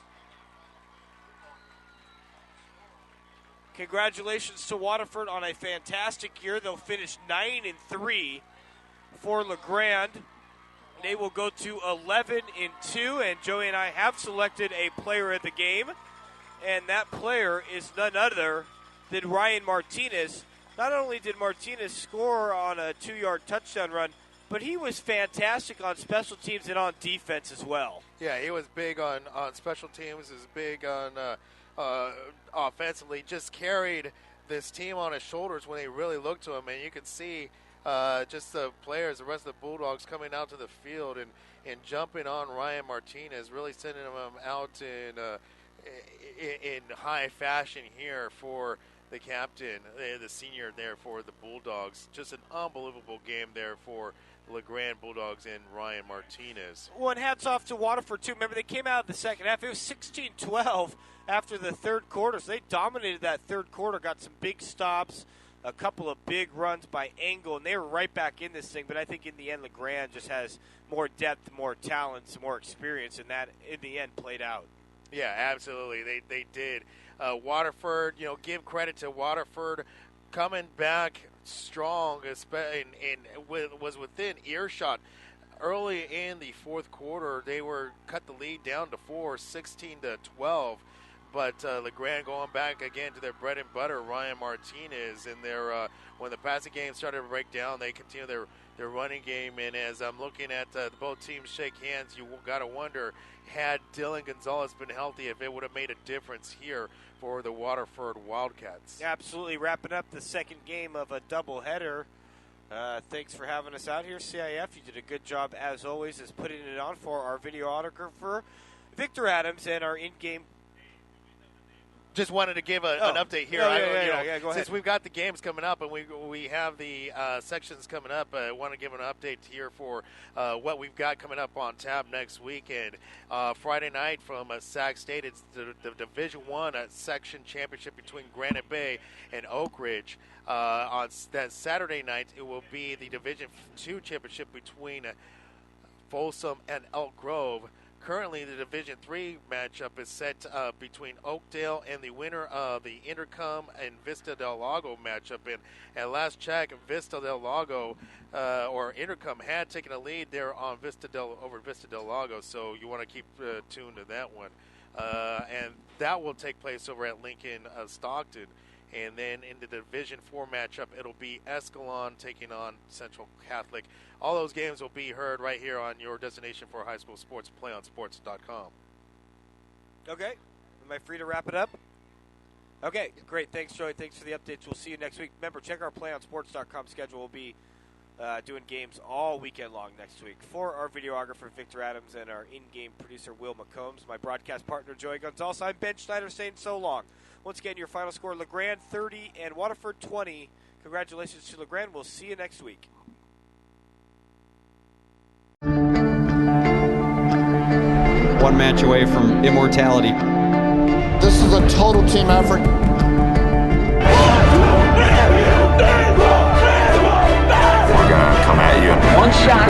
Congratulations to Waterford on a fantastic year. They'll finish 9-3 for LeGrand. They will go to 11-2, and Joey and I have selected a player of the game, and that player is none other than Ryan Martinez. Not only did Martinez score on a 2-yard touchdown run, but he was fantastic on special teams and on defense as well. Yeah, he was big on special teams. He was big on offensively. Just carried this team on his shoulders when they really looked to him. And you could see just the players, the rest of the Bulldogs coming out to the field and jumping on Ryan Martinez, really sending him out in high fashion here for the captain, the senior there for the Bulldogs. Just an unbelievable game there for LeGrand Bulldogs and Ryan Martinez. Well, and hats off to Waterford, too. Remember, they came out of the second half. It was 16-12 after the third quarter, so they dominated that third quarter, got some big stops, a couple of big runs by Engel, and they were right back in this thing. But I think in the end, LeGrand just has more depth, more talent, some more experience, and that, in the end, played out. Yeah, absolutely. They did. Waterford, give credit to Waterford coming back strong and was within earshot. Early in the fourth quarter, they were cut the lead down to 4, 16-12. But LeGrand going back again to their bread and butter, Ryan Martinez, and their when the passing game started to break down, they continue their running game. And as I'm looking at both teams shake hands, you got to wonder, had Dylan Gonzalez been healthy, if it would have made a difference here for the Waterford Wildcats. Absolutely. Wrapping up the second game of a doubleheader. Thanks for having us out here, CIF. You did a good job, as always, as putting it on for our videographer, Victor Adams, and our in-game. Just wanted to give an update here. Go ahead. Since we've got the games coming up and we have the sections coming up, I want to give an update here for what we've got coming up on tap next weekend. Friday night from Sac State, it's the Division I section championship between Granite Bay and Oak Ridge. On that Saturday night, it will be the Division II championship between Folsom and Elk Grove. Currently, the Division III matchup is set between Oakdale and the winner of the Intercom and Vista Del Lago matchup. And at last check, Vista Del Lago or Intercom had taken a lead there on Vista Del Lago. So you want to keep tuned to that one. And that will take place over at Lincoln Stockton. And then in the Division IV matchup, it'll be Escalon taking on Central Catholic. All those games will be heard right here on your destination for high school sports, PlayOnSports.com. Okay. Am I free to wrap it up? Okay, great. Thanks, Joey. Thanks for the updates. We'll see you next week. Remember, check our PlayOnSports.com schedule. We'll be doing games all weekend long next week. For our videographer, Victor Adams, and our in-game producer, Will McCombs, my broadcast partner, Joey Gonzalez, I'm Ben Schneider saying so long. Once again, your final score, LeGrand 30 and Waterford 20. Congratulations to LeGrand. We'll see you next week. one match away from immortality. This is a total team effort. We're gonna come at you. One shot.